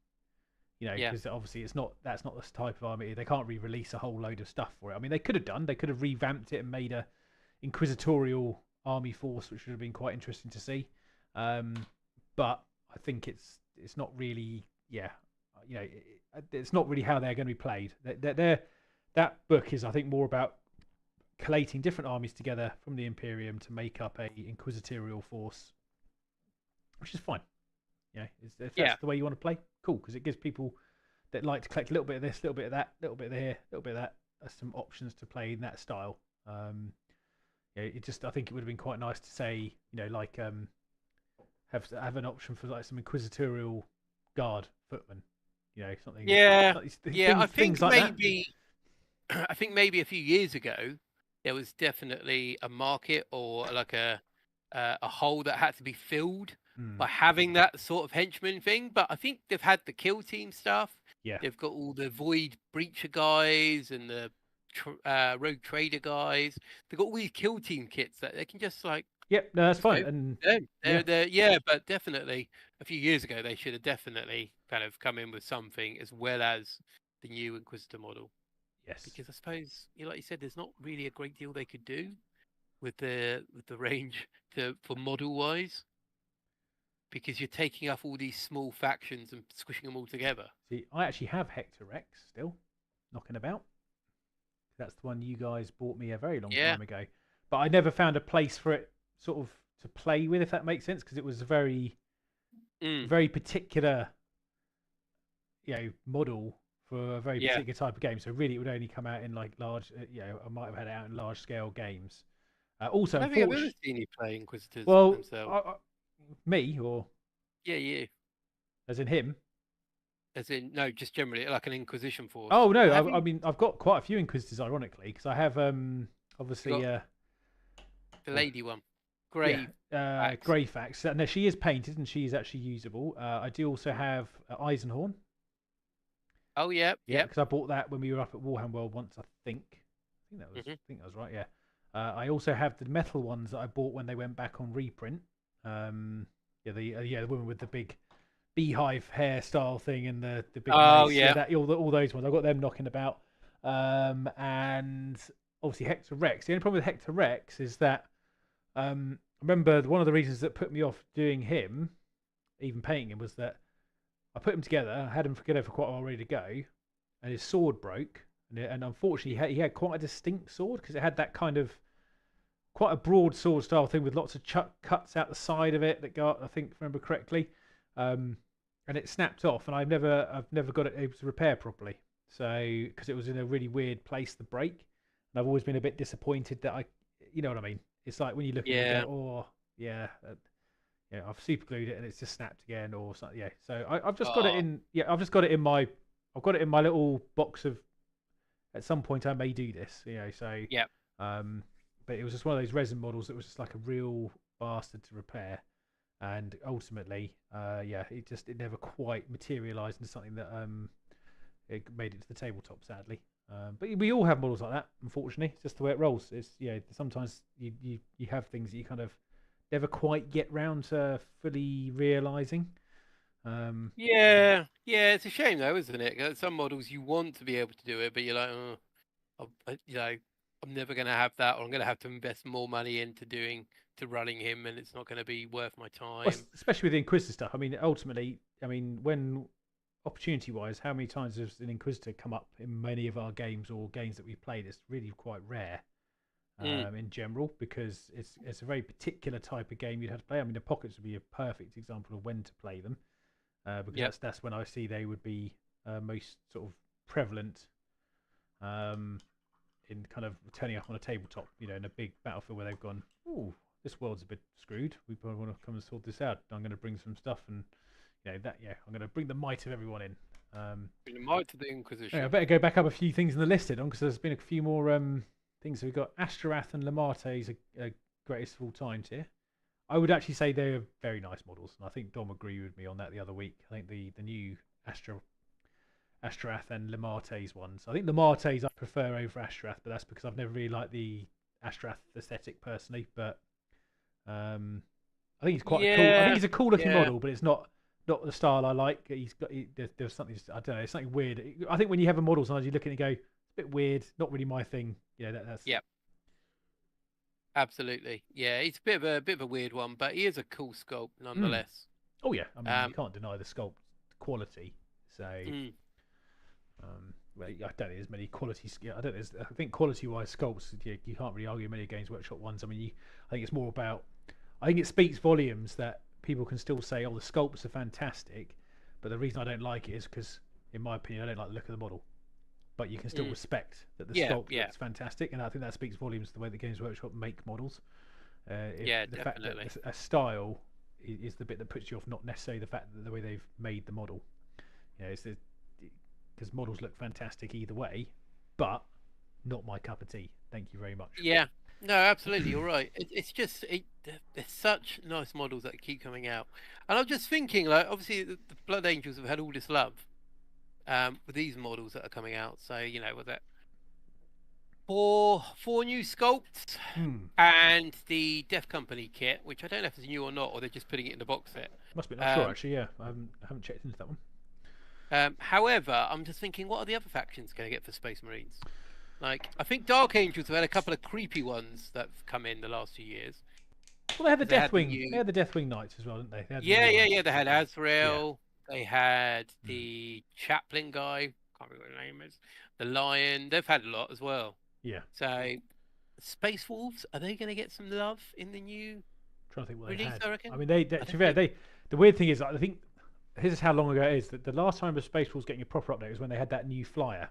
You know, because obviously that's not the type of army. They can't release a whole load of stuff for it. I mean, they could have done. They could have revamped it and made a inquisitorial army force, which would have been quite interesting to see. But I think it's not really. It's not really how they're going to be played. That book is, I think, more about collating different armies together from the Imperium to make up a inquisitorial force, which is fine. If that's the way you want to play, cool, because it gives people that like to collect a little bit of this, a little bit of that, a little bit of here, a little bit of that, some options to play in that style. I think it would have been quite nice to say, have an option for like some inquisitorial guard footmen, something. I think like maybe I think maybe a few years ago there was definitely a market or like a hole that had to be filled by having that sort of henchman thing. But I think they've had the kill team stuff. Yeah, they've got all the void breacher guys and the rogue trader guys. They've got all these kill team kits that they can just like. Yep, no, that's fine. But definitely a few years ago they should have definitely kind of come in with something as well as the new Inquisitor model. Yes, because I suppose, like you said, there's not really a great deal they could do with the range for model wise, because you're taking up all these small factions and squishing them all together. See, I actually have Hector Rex still knocking about. That's the one you guys bought me a very long time ago, but I never found a place for it sort of to play with, if that makes sense, because it was a very particular model for a very particular type of game. So really it would only come out in like large I might have had it out in large scale games. Also, I don't think I've ever seen you play Inquisitors themselves. Me or you as in him, as in no, just generally like an Inquisition force. Oh no, I mean I've got quite a few Inquisitors, ironically, because I have obviously the lady one, Greyfax. No, she is painted and she is actually usable. I do also have Eisenhorn. Oh yeah, because I bought that when we were up at Warhammer World once. I think that was right. Yeah. I also have the metal ones that I bought when they went back on reprint. The woman with the big beehive hairstyle thing and the big all those ones. I've got them knocking about. And obviously Hector Rex. The only problem with Hector Rex is that remember one of the reasons that put me off doing him, even painting him, was that I put him together, I had him together for quite a while ready to go, and his sword broke. And unfortunately, he had quite a distinct sword because it had that kind of quite a broad sword style thing with lots of cuts out the side of it that go up, I think, if I remember correctly. And it snapped off, and I've never got it able to repair properly. So because it was in a really weird place to break, and I've always been a bit disappointed that you know what I mean. It's like when you look at it and go, oh yeah, yeah, I've super glued it and it's just snapped again or something. Yeah, so I've just got it in. Yeah, I've just got it in my. I've got it in my little box of. At some point, I may do this. You know, so yeah. But it was just one of those resin models that was just like a real bastard to repair, and ultimately, yeah, it never quite materialised into something that it made it to the tabletop, sadly. But we all have models like that, unfortunately. It's just the way it rolls. It's sometimes you have things that you kind of never quite get round to fully realising. Yeah, it's a shame though, isn't it? 'Cause some models you want to be able to do it, but you're like, oh, I'm never going to have that, or I'm going to have to invest more money into running him, and it's not going to be worth my time. Well, especially with the Inquisitor stuff. I mean, ultimately, when opportunity-wise, how many times has an Inquisitor come up in many of our games or games that we've played? It's really quite rare in general, because it's a very particular type of game you'd have to play. I mean, the Pockets would be a perfect example of when to play them, because that's when I see they would be most sort of prevalent in kind of turning up on a tabletop, in a big battlefield where they've gone, ooh, this world's a bit screwed. We probably want to come and sort this out. I'm going to bring some stuff, and I'm going to bring the might of everyone in. Bring the might of the Inquisition. Yeah, I better go back up a few things in the listed on, because there's been a few more things. So we've got Ashtorath and Lamarte's greatest of all time tier. I would actually say they're very nice models, and I think Dom agreed with me on that the other week. I think the new Ashtorath and Lamarte's ones. I think Lamarte's I prefer over Ashtorath, but that's because I've never really liked the Ashtorath aesthetic personally. But I think he's quite cool. I think he's a cool looking model, but it's not the style I like. There's something, I don't know, it's something weird. I think when you have a model, sometimes you look at it and go, it's a bit weird, not really my thing. That's absolutely. Yeah, he's a bit of a weird one, but he is a cool sculpt nonetheless. Oh yeah, I mean, you can't deny the sculpt quality. So well, I don't think there's many qualities. I think quality-wise sculpts, you can't really argue many Games Workshop ones. I mean, I think it's more about. I think it speaks volumes that people can still say, "Oh, the sculpts are fantastic," but the reason I don't like it is because, in my opinion, I don't like the look of the model. But you can still respect that the sculpt looks fantastic, and I think that speaks volumes to the way the Games Workshop make models. The definitely. fact that a style is the bit that puts you off, not necessarily the fact that the way they've made the model. It's because models look fantastic either way, but not my cup of tea. Thank you very much. Yeah, no, absolutely, you're right. It's just there's such nice models that keep coming out, and I'm just thinking, like, obviously the Blood Angels have had all this love with these models that are coming out. So was that four new sculpts and the Death Company kit, which I don't know if it's new or not, or they're just putting it in the box set. Must be, not sure actually. Yeah, I haven't checked into that one. However, I'm just thinking, what are the other factions going to get for Space Marines? Like, I think Dark Angels have had a couple of creepy ones that have come in the last few years. Well, they had the Deathwing. They had the Deathwing Knights as well, didn't they? They had Azrael. Yeah. They had the Chaplain guy. Can't remember what his name is. The Lion. They've had a lot as well. Yeah. So, Space Wolves, are they going to get some love in the new I'm trying to think what release? they had. I reckon. I mean, to be fair, the weird thing is, I think. Here's how long ago it is. That the last time the Space Wolves getting a proper update was when they had that new flyer.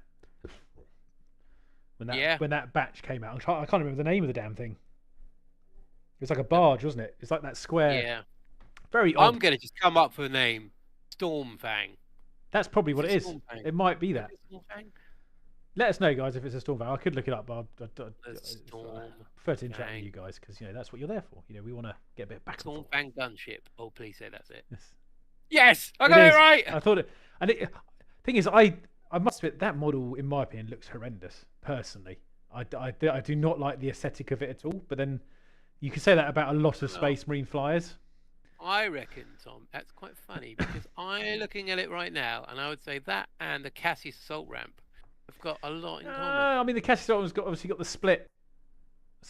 When that batch came out. I can't remember the name of the damn thing. It was like a barge, wasn't it? It's like that square. Yeah. Very odd. I'm going to just come up with a name. Stormfang. That's probably what it is. It might be that. Let us know, guys, if it's a Stormfang. I could look it up, but I prefer to interact with you guys because that's what you're there for. We want to get a bit back. Stormfang gunship. Oh, please say that's it. Yes, I got it right. I thought it. And thing is, I must admit that model, in my opinion, looks horrendous. Personally, I do not like the aesthetic of it at all. But then you can say that about a lot of Space Marine flyers. I reckon, Tom, that's quite funny because I'm looking at it right now, and I would say that and the Cassius Assault Ramp have got a lot in common. I mean, the Cassius Assault Ramp's obviously got the split.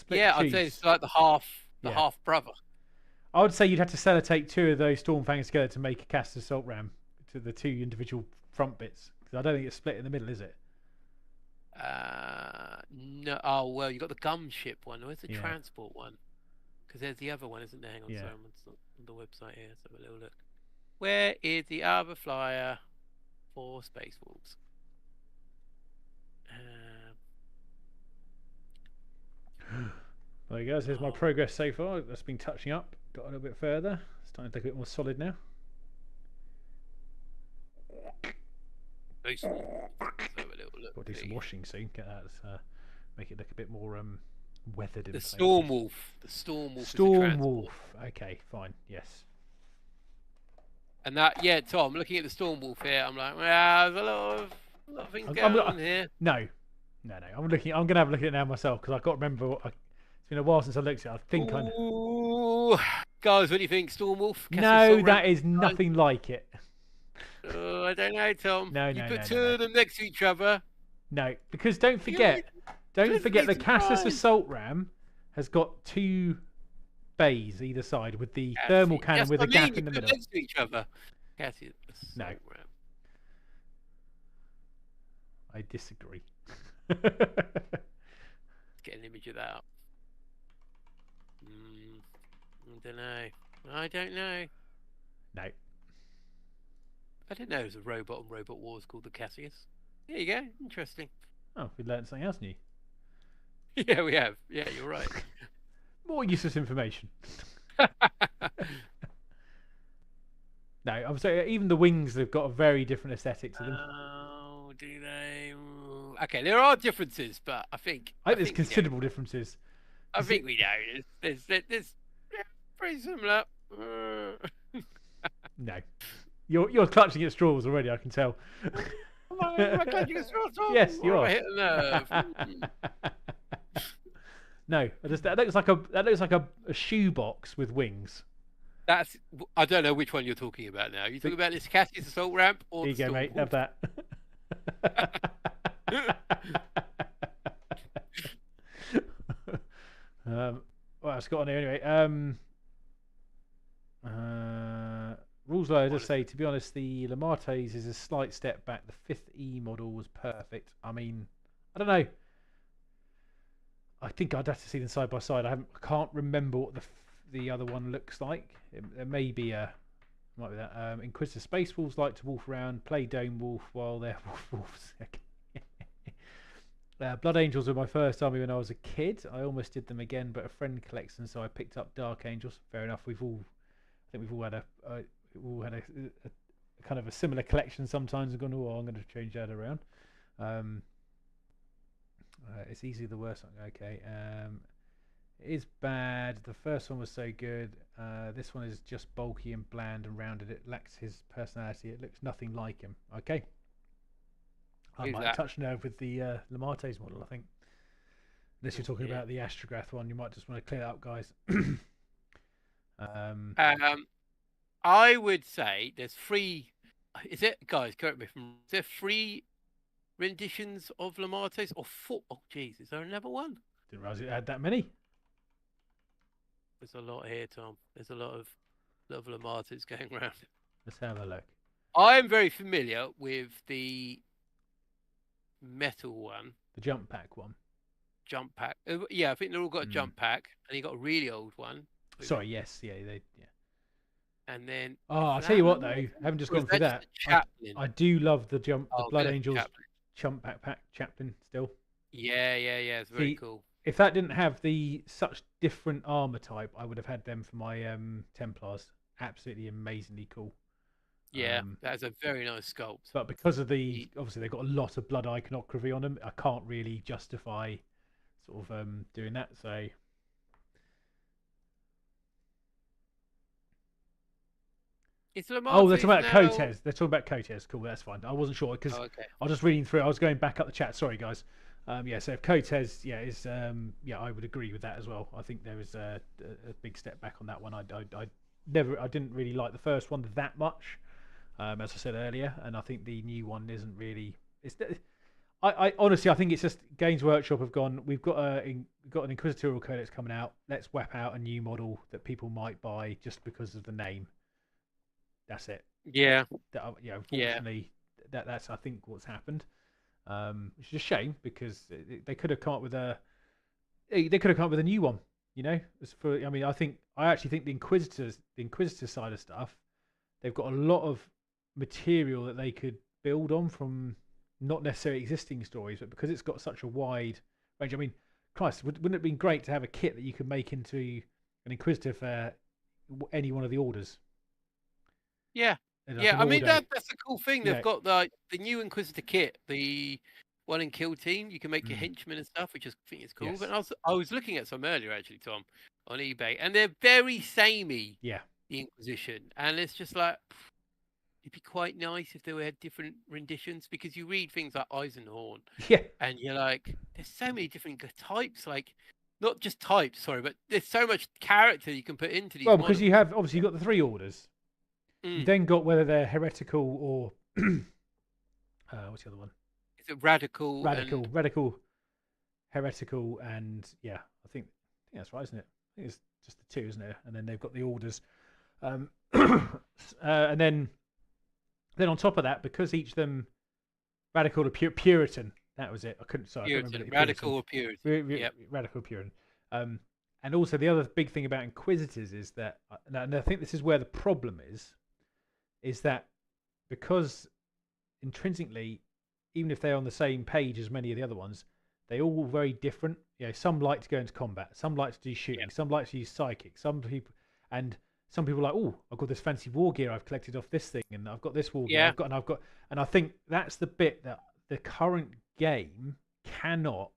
Yeah, I'd say it's like the half brother. I would say you'd have to sellotape 2 of those Stormfangs together to make a cast assault ram to the 2 individual front bits. Because I don't think it's split in the middle, is it? No. Oh well, you got the gunship one. Where's the Yeah. transport one? Because there's the other one, isn't there? Hang on, Yeah. sorry, on the website here. Let's have a little look. Where is the other flyer for Space Wolves? There you go. Here's my progress so far. That's been touching up. Got a little bit further. It's starting to look a bit more solid now. Space Wolves. Let's have a little look. Got to do some washing soon. Get that. Make it look a bit more weathered. The Storm Wolf. The Storm Wolf. Storm Wolf. Okay, fine. Yes. And that, yeah, Tom. Looking at the Storm Wolf here, I'm like, well, there's a lot of things going on here. No. I'm looking. I'm gonna have a look at it now myself because I can't remember. It's been a while since I looked at it. I think I. Ooh, guys, what do you think, Storm Wolf? No, that is nothing like it. Oh, I don't know, Tom. No, you no, put no, two no. of them next to each other. No, because don't forget the Cassis Assault Ram has got 2 bays either side with the thermal cannon with a gap in the middle. Next to each other. No. Ram. I disagree. Let's get an image of that up. I don't know. No. I didn't know there was a robot on Robot Wars called the Cassius. There you go. Interesting. Oh, we learned something else new. Yeah, we have. Yeah, you're right. More useless information. No, I'm saying even the wings have got a very different aesthetic to them. Oh, do they? Okay, there are differences, but I think there's considerable differences. I think we know. There's pretty similar. No, you're clutching at straws already. I can tell. Am I clutching at straws? Yes, you are. I hit a nerve. No, that looks like a shoebox with wings. I don't know which one you're talking about now. You talking about this Cassius assault ramp or Here you go, mate. Have that. Well, it's got on here anyway. Rules I just say, to be honest, the Lamates is a slight step back. The 5th E model was perfect. I mean, I don't know. I think I'd have to see them side by side. I can't remember what the other one looks like. There may be might be that. Inquisitor Space Wolves like to wolf around, play Dome Wolf while they're wolves. Blood Angels were my first army when I was a kid. I almost did them again, but a friend collects them, so I picked up Dark Angels. Fair enough. I think we've all had a kind of a similar collection sometimes and gone, oh, I'm going to change that around. It's easily the worst one. Okay. It is bad. The first one was so good. This one is just bulky and bland and rounded. It lacks his personality. It looks nothing like him. Okay. I might have touched nerve with the Lamates model, I think. Unless you're talking about the Astrograth one, you might just want to clear that up, guys. I would say there's 3. Is it, guys? Correct me if I'm. Is there 3 renditions of Lamates or 4? Oh, jeez, is there another one? Didn't realise it had that many. There's a lot here, Tom. There's a lot of Lamates going around. Let's have a look. I am very familiar with the metal one. The jump pack one. Jump pack. Yeah, I think they've all got a jump pack, and you got a really old one. Sorry, yes, yeah, And then. Oh, I'll tell you what though, I haven't just gone through that. I do love the Blood Angels jump pack Chaplain still. Yeah, it's very cool. If that didn't have the such different armor type, I would have had them for my Templars. Absolutely amazingly cool. Yeah, that's a very nice sculpt. But because of obviously they've got a lot of blood iconography on them, I can't really justify sort of doing that. So it's they're talking about Cotes. They're talking about Cotes. Cool, that's fine. I wasn't sure because I was just reading through. I was going back up the chat. Sorry, guys. So if Cotes, is I would agree with that as well. I think there is a big step back on that one. I didn't really like the first one that much, as I said earlier, and I think the new one isn't really. I honestly, I think it's just Games Workshop have gone. We've got an Inquisitorial Codex coming out. Let's whip out a new model that people might buy just because of the name. That's it. Yeah. Unfortunately, that's I think what's happened. Which is a shame because they could have come up with a new one. I actually think the Inquisitor side of stuff, they've got a lot of material that they could build on from not necessarily existing stories, but because it's got such a wide range. I mean, Christ, wouldn't it have been great to have a kit that you could make into an Inquisitor for any one of the orders? Yeah. Yeah, I mean that's a cool thing. They've got the new Inquisitor kit, the one in Kill Team. You can make your henchmen and stuff, which I think is cool. Yes. But I was looking at some earlier actually, Tom, on eBay, and they're very samey. Yeah. The Inquisition, and it's just like it'd be quite nice if there were different renditions, because you read things like Eisenhorn, and you're like, there's so many different types, like not just types, sorry, but there's so much character you can put into these. Well, because you have obviously got the 3 orders. You then got whether they're heretical or what's the other one? Is it radical, heretical, and I think that's right, isn't it? I think it's just the 2, isn't it? And then they've got the orders, and then on top of that, because each of them radical or Puritan, that was it. I couldn't remember it. Radical or Puritan. Yep. Radical Puritan. And also the other big thing about Inquisitors is that, and I think this is where the problem is that because intrinsically, even if they're on the same page as many of the other ones, they're all very different. Some like to go into combat, some like to do shooting, some like to use psychic, some people are like, oh, I've got this fancy war gear I've collected off this thing, and I've got this war gear and I think that's the bit that the current game cannot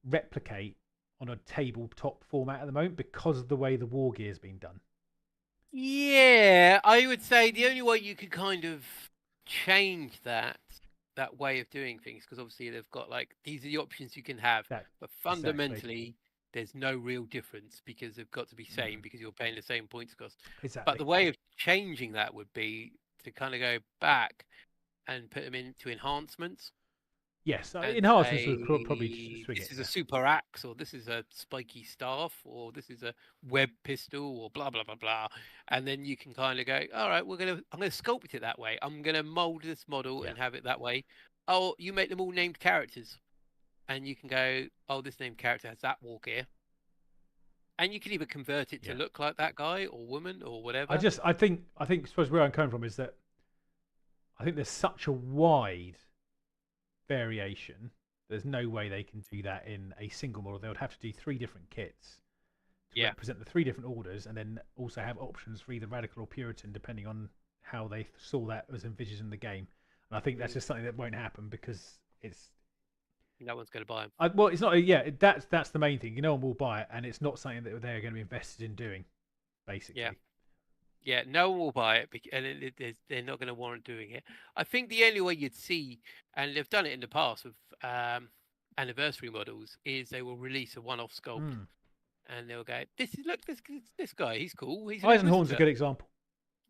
replicate on a tabletop format at the moment because of the way the war gear's been done. Yeah, I would say the only way you could kind of change that way of doing things, because obviously they've got like, these are the options you can have, but fundamentally there's no real difference because they've got to be same because you're paying the same points cost. Exactly. But the way of changing that would be to kind of go back and put them into enhancements. Yes, enhancements would probably swing this is a super axe, or this is a spiky staff, or this is a web pistol, or blah blah blah blah, and then you can kind of go, all right, I'm gonna sculpt it that way. I'm gonna mold this model and have it that way. Oh, you make them all named characters, and you can go, oh, this named character has that war gear, and you can either convert it to look like that guy or woman or whatever. I suppose where I'm coming from is that I think there's such a wide variation. There's no way they can do that in a single model. They would have to do 3 different kits to represent the 3 different orders, and then also have options for either radical or Puritan depending on how they saw that was envisaged in the game. And I think that's just something that won't happen because no one's going to buy them. Well, it's not. That's the main thing. No one will buy it, and it's not something that they're going to be invested in doing. Basically. Yeah, no one will buy it, and they're not going to warrant doing it. I think the only way you'd see, and they've done it in the past with anniversary models, is they will release a one-off sculpt, and they'll go, this guy, he's cool. Eisenhorn's a good example.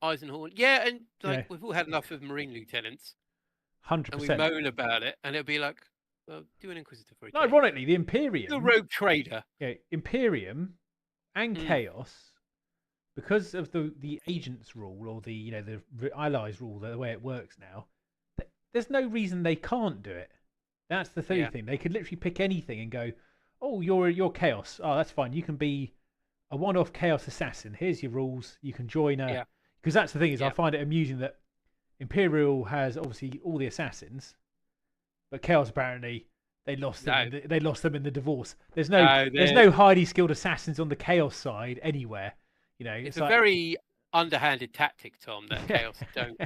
Eisenhorn, and we've all had enough of Marine lieutenants. 100%. And we moan about it, and it'll be like, well, do an Inquisitor for it. No, ironically, the Imperium, the rogue trader, Imperium, and Chaos. Because of the agents rule, or the allies rule, the way it works now, there's no reason they can't do it. That's the thing. They could literally pick anything and go, "Oh, you're Chaos. Oh, that's fine. You can be a one-off Chaos assassin. Here's your rules. You can join a." Because that's the thing is, I find it amusing that Imperial has obviously all the assassins, but Chaos apparently they lost them. They lost them in the divorce. There's no highly skilled assassins on the Chaos side anywhere. It's a very underhanded tactic, Tom, that Chaos don't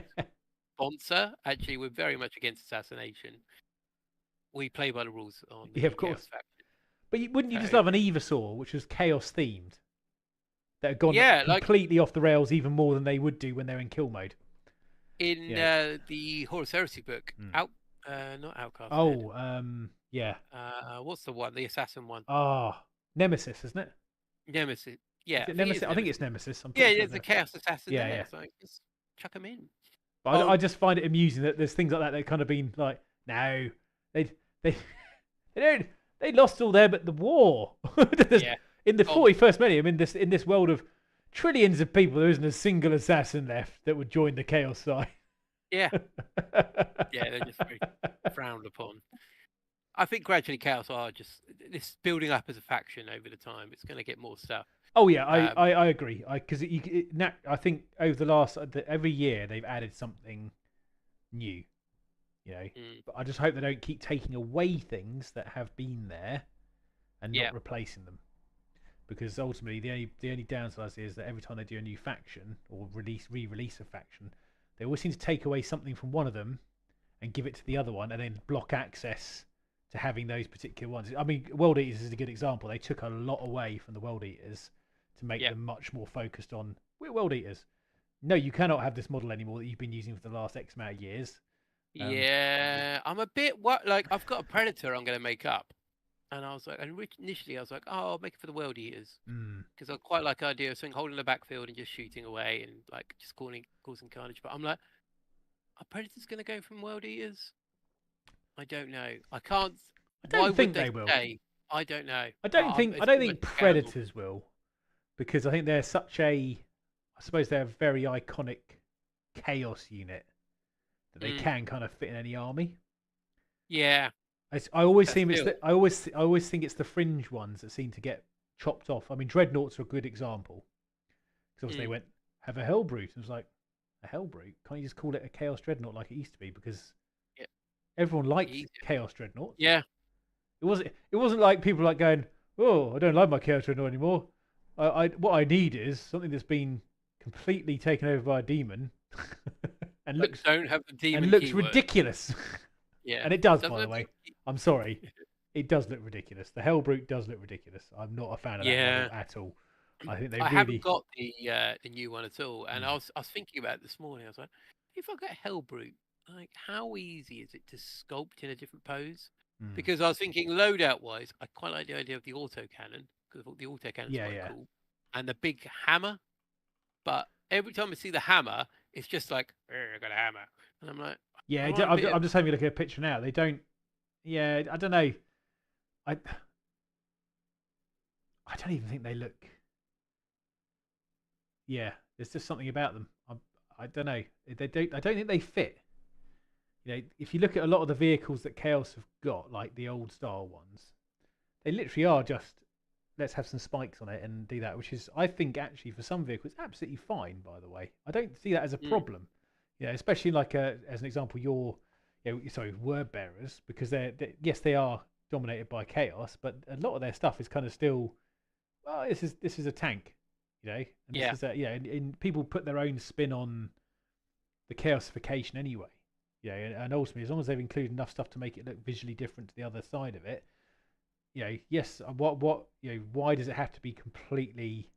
sponsor. Actually, we're very much against assassination. We play by the rules on the of course. But wouldn't you just love an Evasaur, which was Chaos themed, that had gone completely off the rails even more than they would do when they're in kill mode? In the Horus Heresy book, not Outcast. What's the one? The assassin one. Nemesis, isn't it? Nemesis. Yeah, Nemesis. I think it's Nemesis. There's a Chaos Assassin. It's like, just chuck them in. But I just find it amusing that there's things like that kind of been like, no, they they they don't they lost all there, but the war. Yeah. In the Oh. 41st millennium, in this world of trillions of people, there isn't a single assassin left that would join the Chaos side. Yeah. Yeah, they're just very frowned upon. I think gradually Chaos are just this building up as a faction over the time. It's going to get more stuff. Oh yeah, I agree. Because I think over the last every year they've added something new. You know, but I just hope they don't keep taking away things that have been there and not replacing them. Because ultimately, the only downside is that every time they do a new faction or re-release a faction, they always seem to take away something from one of them and give it to the other one, and then block access to having those particular ones. I mean, World Eaters is a good example. They took a lot away from the World Eaters to make them much more focused on we're World Eaters. No, you cannot have this model anymore that you've been using for the last X amount of years. Yeah, I'm a bit like I've got a Predator I'm going to make up. And I was like, and initially I was like, oh, I'll make it for the World Eaters. Because I quite like the idea of something holding the backfield and just shooting away and like just causing carnage. But I'm like, are Predators going to go from World Eaters? I don't know. I can't. I don't think they will. I don't know. I don't think Predators will, because I think they're such a. I suppose they're a very iconic chaos unit that they can kind of fit in any army. Yeah. I always think it's the fringe ones that seem to get chopped off. I mean, Dreadnoughts are a good example because obviously they went have a Hellbrute. It was like a Hellbrute. Can't you just call it a Chaos Dreadnought like it used to be? Because everyone liked Chaos Dreadnoughts. Yeah. It wasn't like people like going, oh, I don't like my Chaos Dreadnought anymore. What I need is something that's been completely taken over by a demon and looks ridiculous. Yeah, and it does, by the way. I'm sorry, it does look ridiculous. The Hellbrute does look ridiculous. I'm not a fan of that model at all. I think I haven't got the new one at all, and I was thinking about it this morning. I was like, if I get Hellbrute, like how easy is it to sculpt in a different pose? Because I was thinking loadout wise, I quite like the idea of the autocannon because I thought the autocannon's quite cool, and the big hammer. But every time I see the hammer, it's just like I got a hammer, and I'm like. Yeah, I'm just having a look at a picture now. They don't. Yeah, I don't know. I don't even think they look. Yeah, there's just something about them. I don't know. They don't. I don't think they fit. You know, if you look at a lot of the vehicles that Chaos have got, like the old style ones, they literally are just let's have some spikes on it and do that. Which is, I think, actually for some vehicles, absolutely fine. By the way, I don't see that as a problem. Yeah, especially like as an example, word bearers, because they are dominated by chaos, but a lot of their stuff is kind of still, well, this is a tank, you know, and this is and people put their own spin on the chaosification anyway, and ultimately, as long as they've included enough stuff to make it look visually different to the other side of it, yes, why does it have to be completely?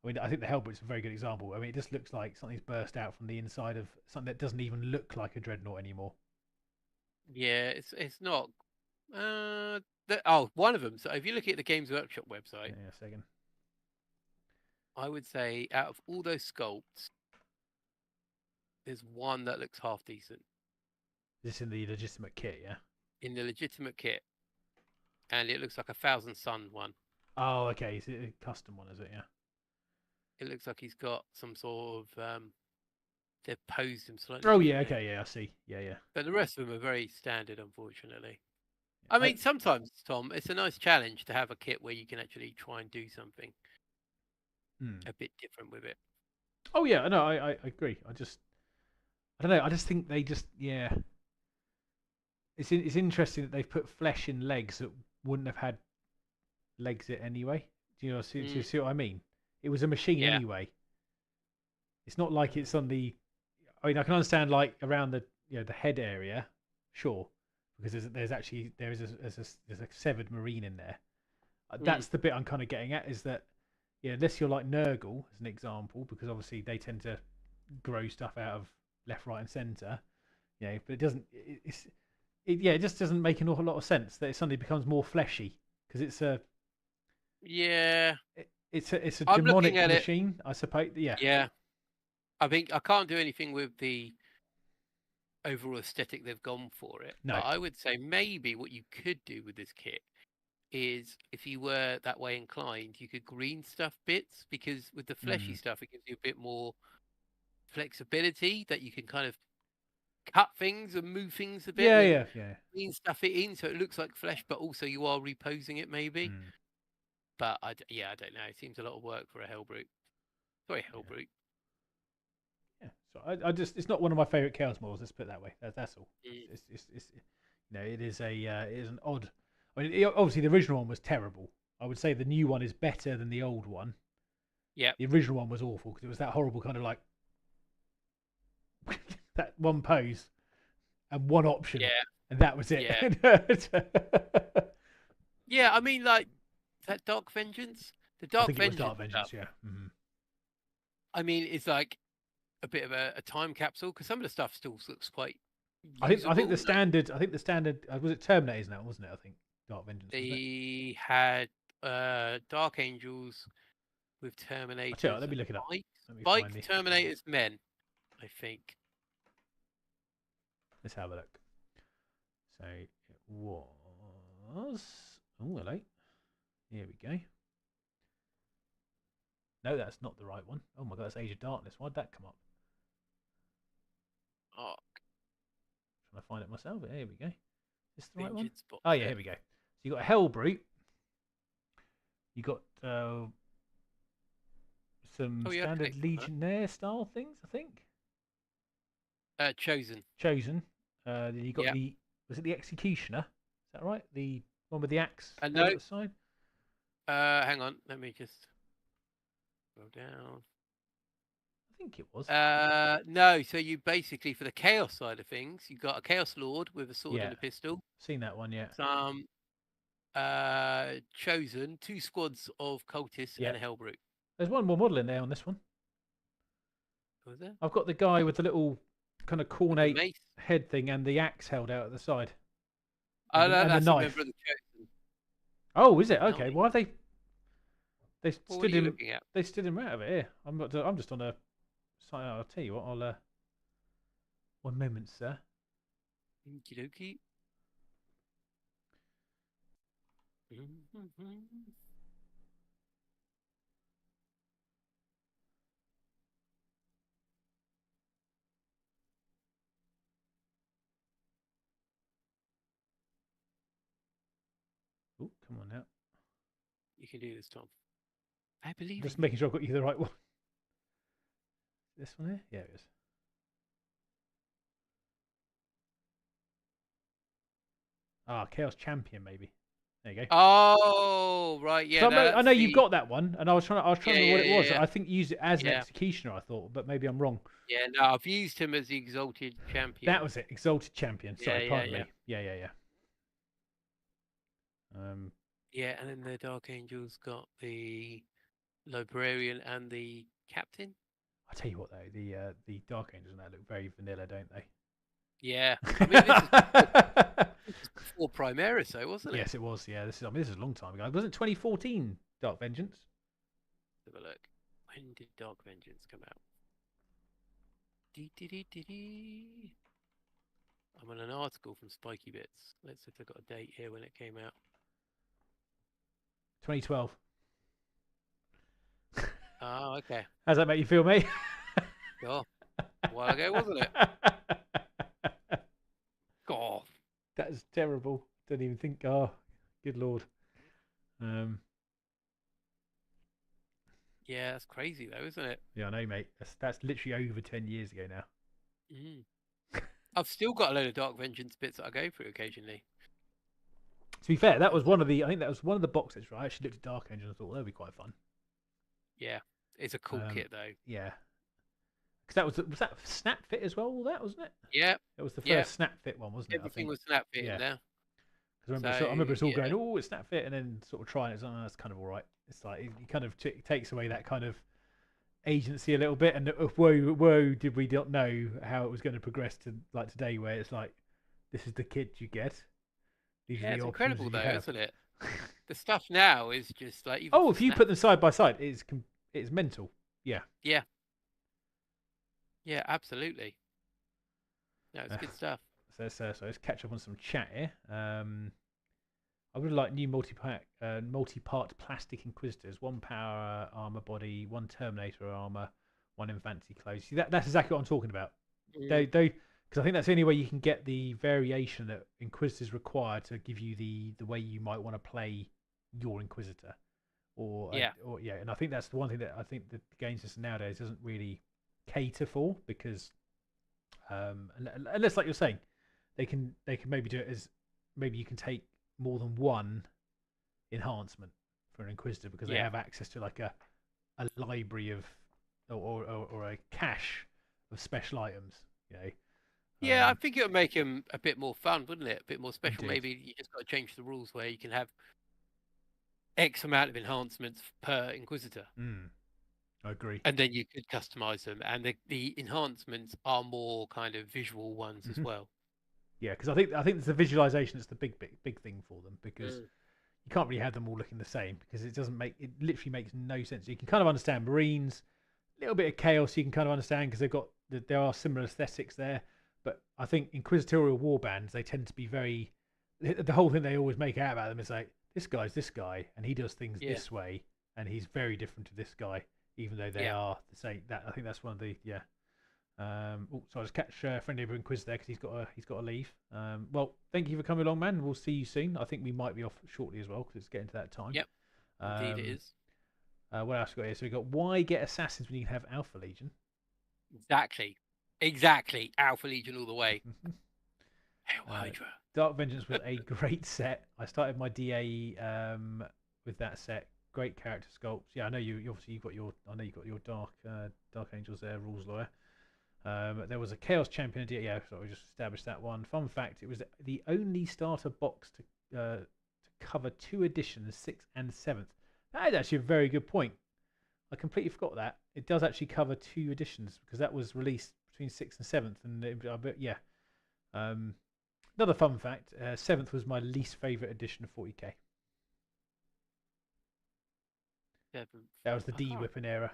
I mean, I think the Hellbrute's a very good example. I mean, it just looks like something's burst out from the inside of something that doesn't even look like a Dreadnought anymore. Yeah, it's not. One of them. So if you look at the Games Workshop website, a second. I would say out of all those sculpts, there's one that looks half decent. This in the legitimate kit, yeah. In the legitimate kit, and it looks like a Thousand Sun one. Oh, okay. Is it a custom one? Is it? Yeah. It looks like he's got some sort of they've posed him slightly. Oh yeah, okay, yeah, I see. Yeah. But the rest of them are very standard, unfortunately. I mean, sometimes, Tom, it's a nice challenge to have a kit where you can actually try and do something a bit different with it. Oh yeah, no, I agree. I don't know. I just think they It's interesting that they've put flesh in legs that wouldn't have had legs it anyway. Do you see what I mean? It was a machine anyway. It's not like it's on the. I mean, I can understand like around the the head area, sure, because there's a severed marine in there. That's the bit I'm kind of getting at is that unless you're like Nurgle as an example, because obviously they tend to grow stuff out of left, right, and centre. But it doesn't. It just doesn't make an awful lot of sense that it suddenly becomes more fleshy because it's a. Yeah. It's a demonic machine, I suppose. Yeah. Yeah. I think I can't do anything with the overall aesthetic they've gone for it. No. But I would say maybe what you could do with this kit is, if you were that way inclined, you could green stuff bits, because with the fleshy stuff, it gives you a bit more flexibility that you can kind of cut things and move things a bit. Yeah. Green stuff it in so it looks like flesh, but also you are reposing it maybe. But I don't know. It seems a lot of work for a Hellbrute. Sorry, Hellbrute. Yeah. So I just, it's not one of my favourite Chaos models. Let's put it that way. That's all. It's it is an odd. I mean, obviously the original one was terrible. I would say the new one is better than the old one. Yeah. The original one was awful because it was that horrible kind of like that one pose and one option. Yeah. And that was it. Yeah. Yeah, I mean, like that Dark Vengeance. The Dark Vengeance. Dark Vengeance, stuff, yeah. I mean, it's like a bit of a time capsule, because some of the stuff still looks quite. I think the standard. Was it Terminators now, wasn't it? I think Dark Vengeance. They had Dark Angels with Terminators. Let me look it up. Bike Terminators Men, I think. Let's have a look. So it was. Oh, hello. Here we go. No, that's not the right one. Oh my god, that's Age of Darkness. Why'd that come up? Oh. Trying to find it myself. Here we go. Is this the right one? Box Oh yeah, here we go. So you got Hellbrute. You got some standard Legionnaire style things, I think. Chosen. Then you got was it the Executioner? Is that right? The one with the axe no. on the side? Hang on, let me just go down. I think it was. No, so you basically, for the Chaos side of things, you got a Chaos Lord with a sword and a pistol. Seen that one, yeah. Some Chosen, 2 squads of cultists and a Hellbrute. There's one more model in there on this one. Was there? I've got the guy with the little kind of cornate head thing and the axe held out at the side. Oh, no, that's a member of the Chosen. Oh, is it? Okay. Why have they stood him? Looking at? They stood him right over here. I'm just on a site. I'll tell you what. I'll. One moment, sir. Okie dokie. Oh, come on now. You can do this, Tom. I believe. Just making sure I've got you the right one. This one here? Yeah, it is. Ah, Chaos Champion, maybe. There you go. Oh, right, yeah. So I know you've got that one, and I was trying to remember what it was. Yeah. I think you used it as an Executioner, I thought, but maybe I'm wrong. Yeah, no, I've used him as the Exalted Champion. That was it, Exalted Champion. Sorry, pardon me. Yeah. Yeah, and then the Dark Angels got the Librarian and the Captain. I tell you what, though, the Dark Angels now look very vanilla, don't they? Yeah, I mean, this is before Primaris, though, wasn't it? Yes, it was. Yeah, this is a long time ago. Wasn't 2014 Dark Vengeance? Let's have a look. When did Dark Vengeance come out? I'm on an article from Spiky Bits. Let's see if I've got a date here when it came out. 2012. Oh, okay. How's that make you feel, mate? Oh, a while ago, wasn't it? God. That is terrible. Don't even think. Oh, good lord. Yeah, that's crazy though, isn't it? Yeah, I know, mate. That's literally over 10 years ago now. I've still got a load of Dark Vengeance bits that I go through occasionally. To be fair, that was one of the. I think that was one of the box sets. Right? I actually looked at Dark Angel and thought, well, that'd be quite fun. Yeah, it's a cool kit though. Yeah, because was that Snap Fit as well? All that, wasn't it? Yeah, it was the first Snap Fit one, wasn't it? Everything was Snap Fit in there. Because I remember it's all going, oh, it's Snap Fit, and then sort of trying it. It's like, oh, that's kind of all right. It's like it kind of takes away that kind of agency a little bit, and whoa, did we not know how it was going to progress to like today, where it's like, this is the kit you get. These are the it's incredible though, have. isn't it? The stuff now is just like. Oh, if you put them side by side, it's mental. Yeah. Yeah. Yeah, absolutely. it's good stuff. So let's catch up on some chat here. I would like new multi-part plastic Inquisitors, 1 power armor body, 1 Terminator armor, 1 in fancy clothes. See, that's exactly what I'm talking about. Because I think that's the only way you can get the variation that Inquisitors require to give you the way you might want to play your Inquisitor. And I think that's the one thing that I think the game system nowadays doesn't really cater for, because unless, like you're saying, they can maybe do it as, maybe you can take more than one enhancement for an Inquisitor, because they have access to like a library of or a cache of special items, you know. Yeah, I think it would make them a bit more fun, wouldn't it? A bit more special. Indeed. Maybe you just got to change the rules where you can have X amount of enhancements per Inquisitor. I agree. And then you could customize them, and the enhancements are more kind of visual ones as well. Yeah, because I think it's the visualization that's the big thing for them, because you can't really have them all looking the same, because it literally makes no sense. You can kind of understand Marines, a little bit of Chaos you can kind of understand, because there are similar aesthetics there, but I think Inquisitorial warbands, they tend to be very, the whole thing they always make out about them is like, this guy's this guy and he does things this way, and he's very different to this guy, even though they are the same. I think that's one of the so I just catch friendly Inquisitor there, because he's got to leave. Well, thank you for coming along, man. We'll see you soon. I think we might be off shortly as well, because it's getting to that time. Yep, indeed it is. What else we got here? So we got, why get assassins when you can have Alpha Legion? Exactly. Alpha Legion all the way. Hail Hydra. Dark Vengeance was a great set. I started my DA with that set. Great character sculpts. Yeah, I know you obviously you've got your Dark Angels there, rules lawyer. There was a Chaos Champion. Yeah, so we just established that one. Fun fact: it was the only starter box to cover 2 editions, 6th and 7th. That is actually a very good point. I completely forgot that. It does actually cover 2 editions, because that was released between 6th and 7th. And another fun fact: 7th was my least favourite edition of 40k. 7th. That was the D Whipping era.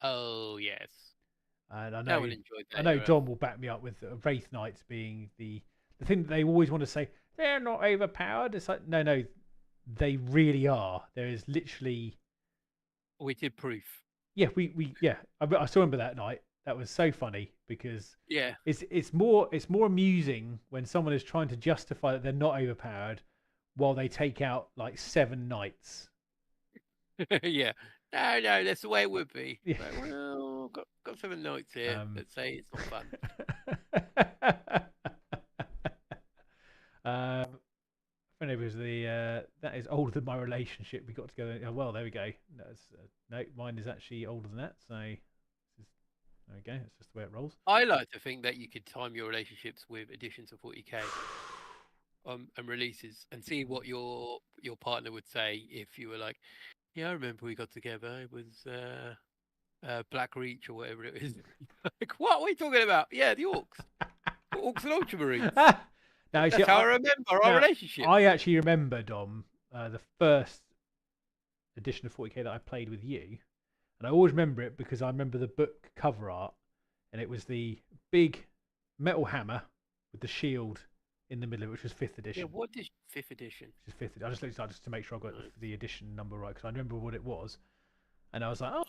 Oh yes. And I No one enjoyed that. I know era. Dom will back me up with Wraith Knights being the thing that they always want to say, they're not overpowered. It's like, no, they really are. There is literally. We did proof. Yeah, I still remember that night. That was so funny, because it's more amusing when someone is trying to justify that they're not overpowered while they take out like 7 knights. Yeah. No, that's the way it would be. Yeah. Like, well, got 7 knights here. Let's say it's not fun. It was that is older than my relationship. We got together. Oh, well, there we go. No, mine is actually older than that. So there we go. It's just the way it rolls. I like to think that you could time your relationships with editions of 40k and releases, and see what your partner would say if you were like, yeah, I remember we got together. It was Black Reach or whatever it is. Like, what are we talking about? Yeah, the Orcs. Orcs and Ultramarines. Now, actually, that's how I remember our relationship. I actually remember, Dom, the first edition of 40k that I played with you. And I always remember it because I remember the book cover art. And it was the big metal hammer with the shield in the middle, which was 5th edition. Yeah, what is 5th edition? Which is 5th edition. I just looked at just to make sure I got the edition number right, because I remember what it was. And I was like, oh.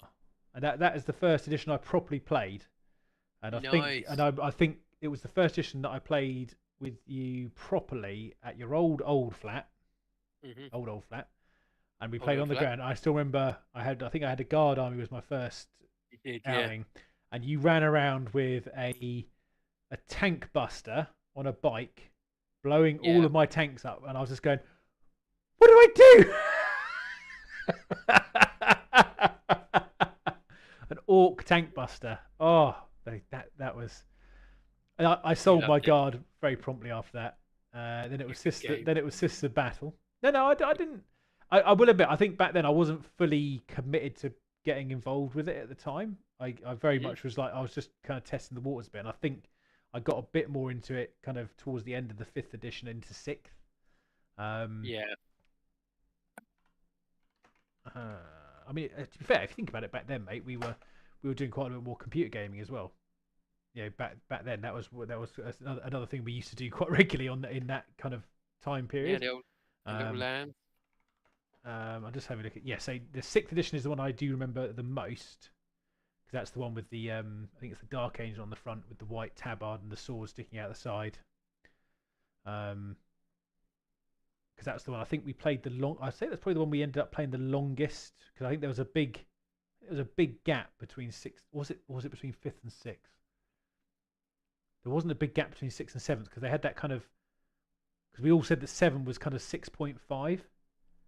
And that is the first edition I properly played. And I think it was the first edition that I played with you properly at your old flat. Old flat. And we played on the ground. I still remember I think I had a guard army was my first outing. Yeah. And you ran around with a tank buster on a bike, blowing all of my tanks up, and I was just going, what do I do? An orc tank buster. Oh, that was. And I sold my guard very promptly after that. Then it was Sisters of Battle. No, I didn't. I will admit, I think back then I wasn't fully committed to getting involved with it at the time. I very much was like, I was just kind of testing the waters a bit, and I think I got a bit more into it kind of towards the end of the 5th edition into 6th. I mean, to be fair, if you think about it, back then, mate, we were doing quite a bit more computer gaming as well. back then that was another thing we used to do quite regularly in that kind of time Yeah, period. the little land. I'll just have a look at so the 6th edition is the one I do remember the most, because that's the one with the I think it's the Dark Angel on the front with the white tabard and the sword sticking out the side. Because that's the one I think we played I'd say that's probably the one we ended up playing the longest, because I think there was a big gap between 6th. Was it between 5th and 6th? There wasn't a big gap between 6th and 7th, because they had that kind of, because we all said that 7 was kind of 6.5.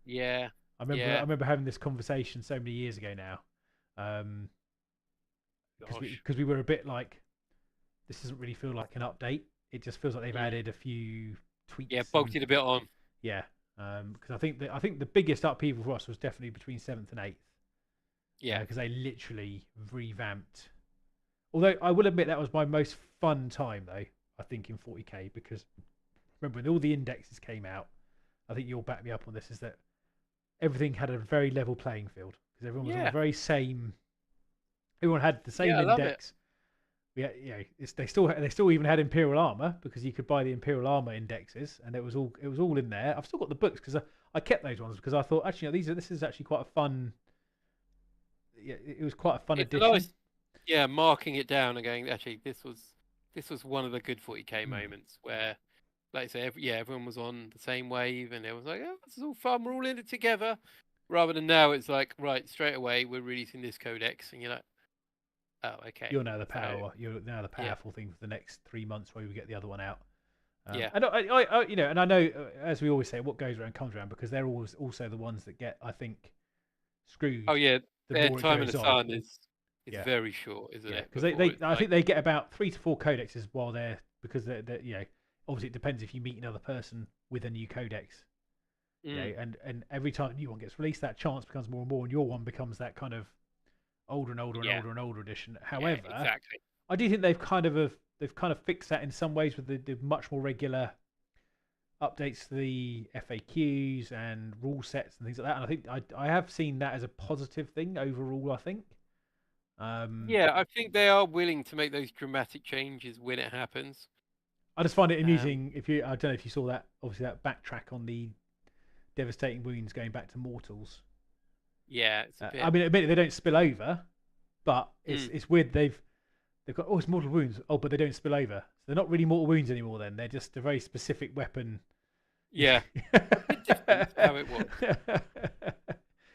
Yeah. I remember having this conversation so many years ago now. Because we were a bit like, this doesn't really feel like an update. It just feels like they've added a few tweaks. Yeah, bulked it a bit on. Yeah. Because I think the biggest upheaval for us was definitely between 7th and 8th. Yeah. Because they literally revamped. Although I will admit that was my most fun time though, I think, in 40k, because remember when all the indexes came out, I think you'll back me up on this, is that everything had a very level playing field, because everyone was on the very same. Everyone had the same index. They still even had Imperial armor, because you could buy the Imperial armor indexes, and it was all in there. I've still got the books because I kept those ones, because I thought actually this is actually quite a fun. Yeah, it was quite a fun edition. Nice, marking it down and going, actually this was one of the good 40k moments where, like I say, everyone was on the same wave, and it was like, oh, this is all fun, we're all in it together. Rather than now, it's like, right, straight away we're releasing this codex, and you're like, oh, okay. You're now the powerful thing for the next 3 months while we get the other one out. Yeah. And I know, as we always say, what goes around comes around, because they're always also the ones that get, I think, screwed. Oh yeah, their time in the sun is Yeah. very short, isn't it? Because I think they get about 3 to 4 codexes while because they're obviously it depends if you meet another person with a new codex. And every time a new one gets released, that chance becomes more and more, and your one becomes that kind of older and older and older and older edition. However, exactly. I do think they've kind of fixed that in some ways with the much more regular updates to the FAQs and rule sets and things like that. And I think I have seen that as a positive thing overall, I think. I think they are willing to make those dramatic changes when it happens. I just find it amusing. I don't know if you saw that, obviously that backtrack on the devastating wounds going back to mortals. Yeah, it's a bit... I mean, admittedly they don't spill over, but it's weird. They've got it's mortal wounds. Oh, but they don't spill over. So they're not really mortal wounds anymore. Then they're just a very specific weapon. Yeah, different how it works.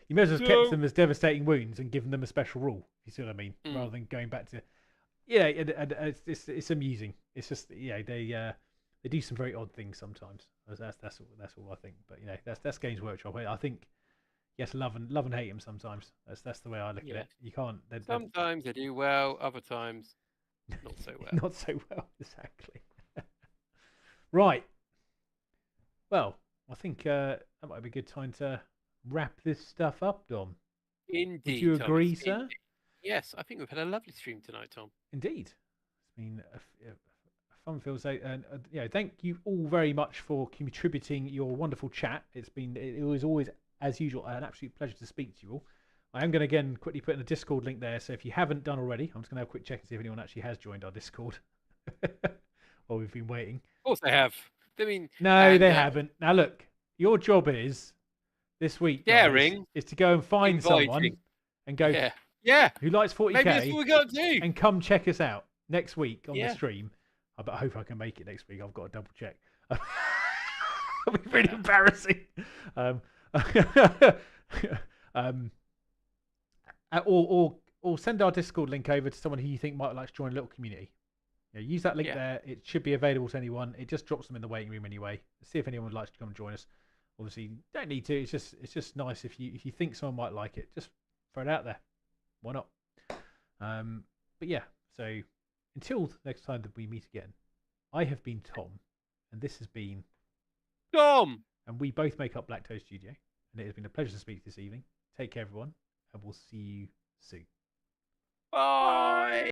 You may as well have kept them as devastating wounds and given them a special rule. If you see what I mean, rather than going back to. Yeah, it's amusing. It's just they do some very odd things sometimes. That's all I think. But that's Games Workshop. I think yes, love and hate them sometimes. That's the way I look at it. You can't. Sometimes they do well, other times not so well. Not so well, exactly. Right. Well, I think that might be a good time to wrap this stuff up, Dom. Indeed. Would you agree, Thomas, sir? indeed. Yes, I think we've had a lovely stream tonight, Tom. Indeed. It's been a fun feel. So, and thank you all very much for contributing your wonderful chat. It was always, as usual, an absolute pleasure to speak to you all. I am going to again quickly put in the Discord link there. So if you haven't done already, I'm just going to have a quick check and see if anyone actually has joined our Discord while we've been waiting. Of course they have. I mean, no, they haven't. Now look, your job is this week, daring, is to go and find someone and go, who likes 40k? Maybe that's what we got to do. And come check us out next week on the stream. I hope I can make it next week. I've got to double check. It'll be really embarrassing. Or send our Discord link over to someone who you think might like to join a little community. Use that link there. It should be available to anyone. It just drops them in the waiting room anyway. See if anyone would like to come and join us. Obviously, you don't need to. It's just nice if you think someone might like it. Just throw it out there. Why not? But yeah. So until next time that we meet again, I have been Tom, and this has been Tom, and we both make up Black Toe Studio. And it has been a pleasure to speak this evening. Take care, everyone, and we'll see you soon. Bye.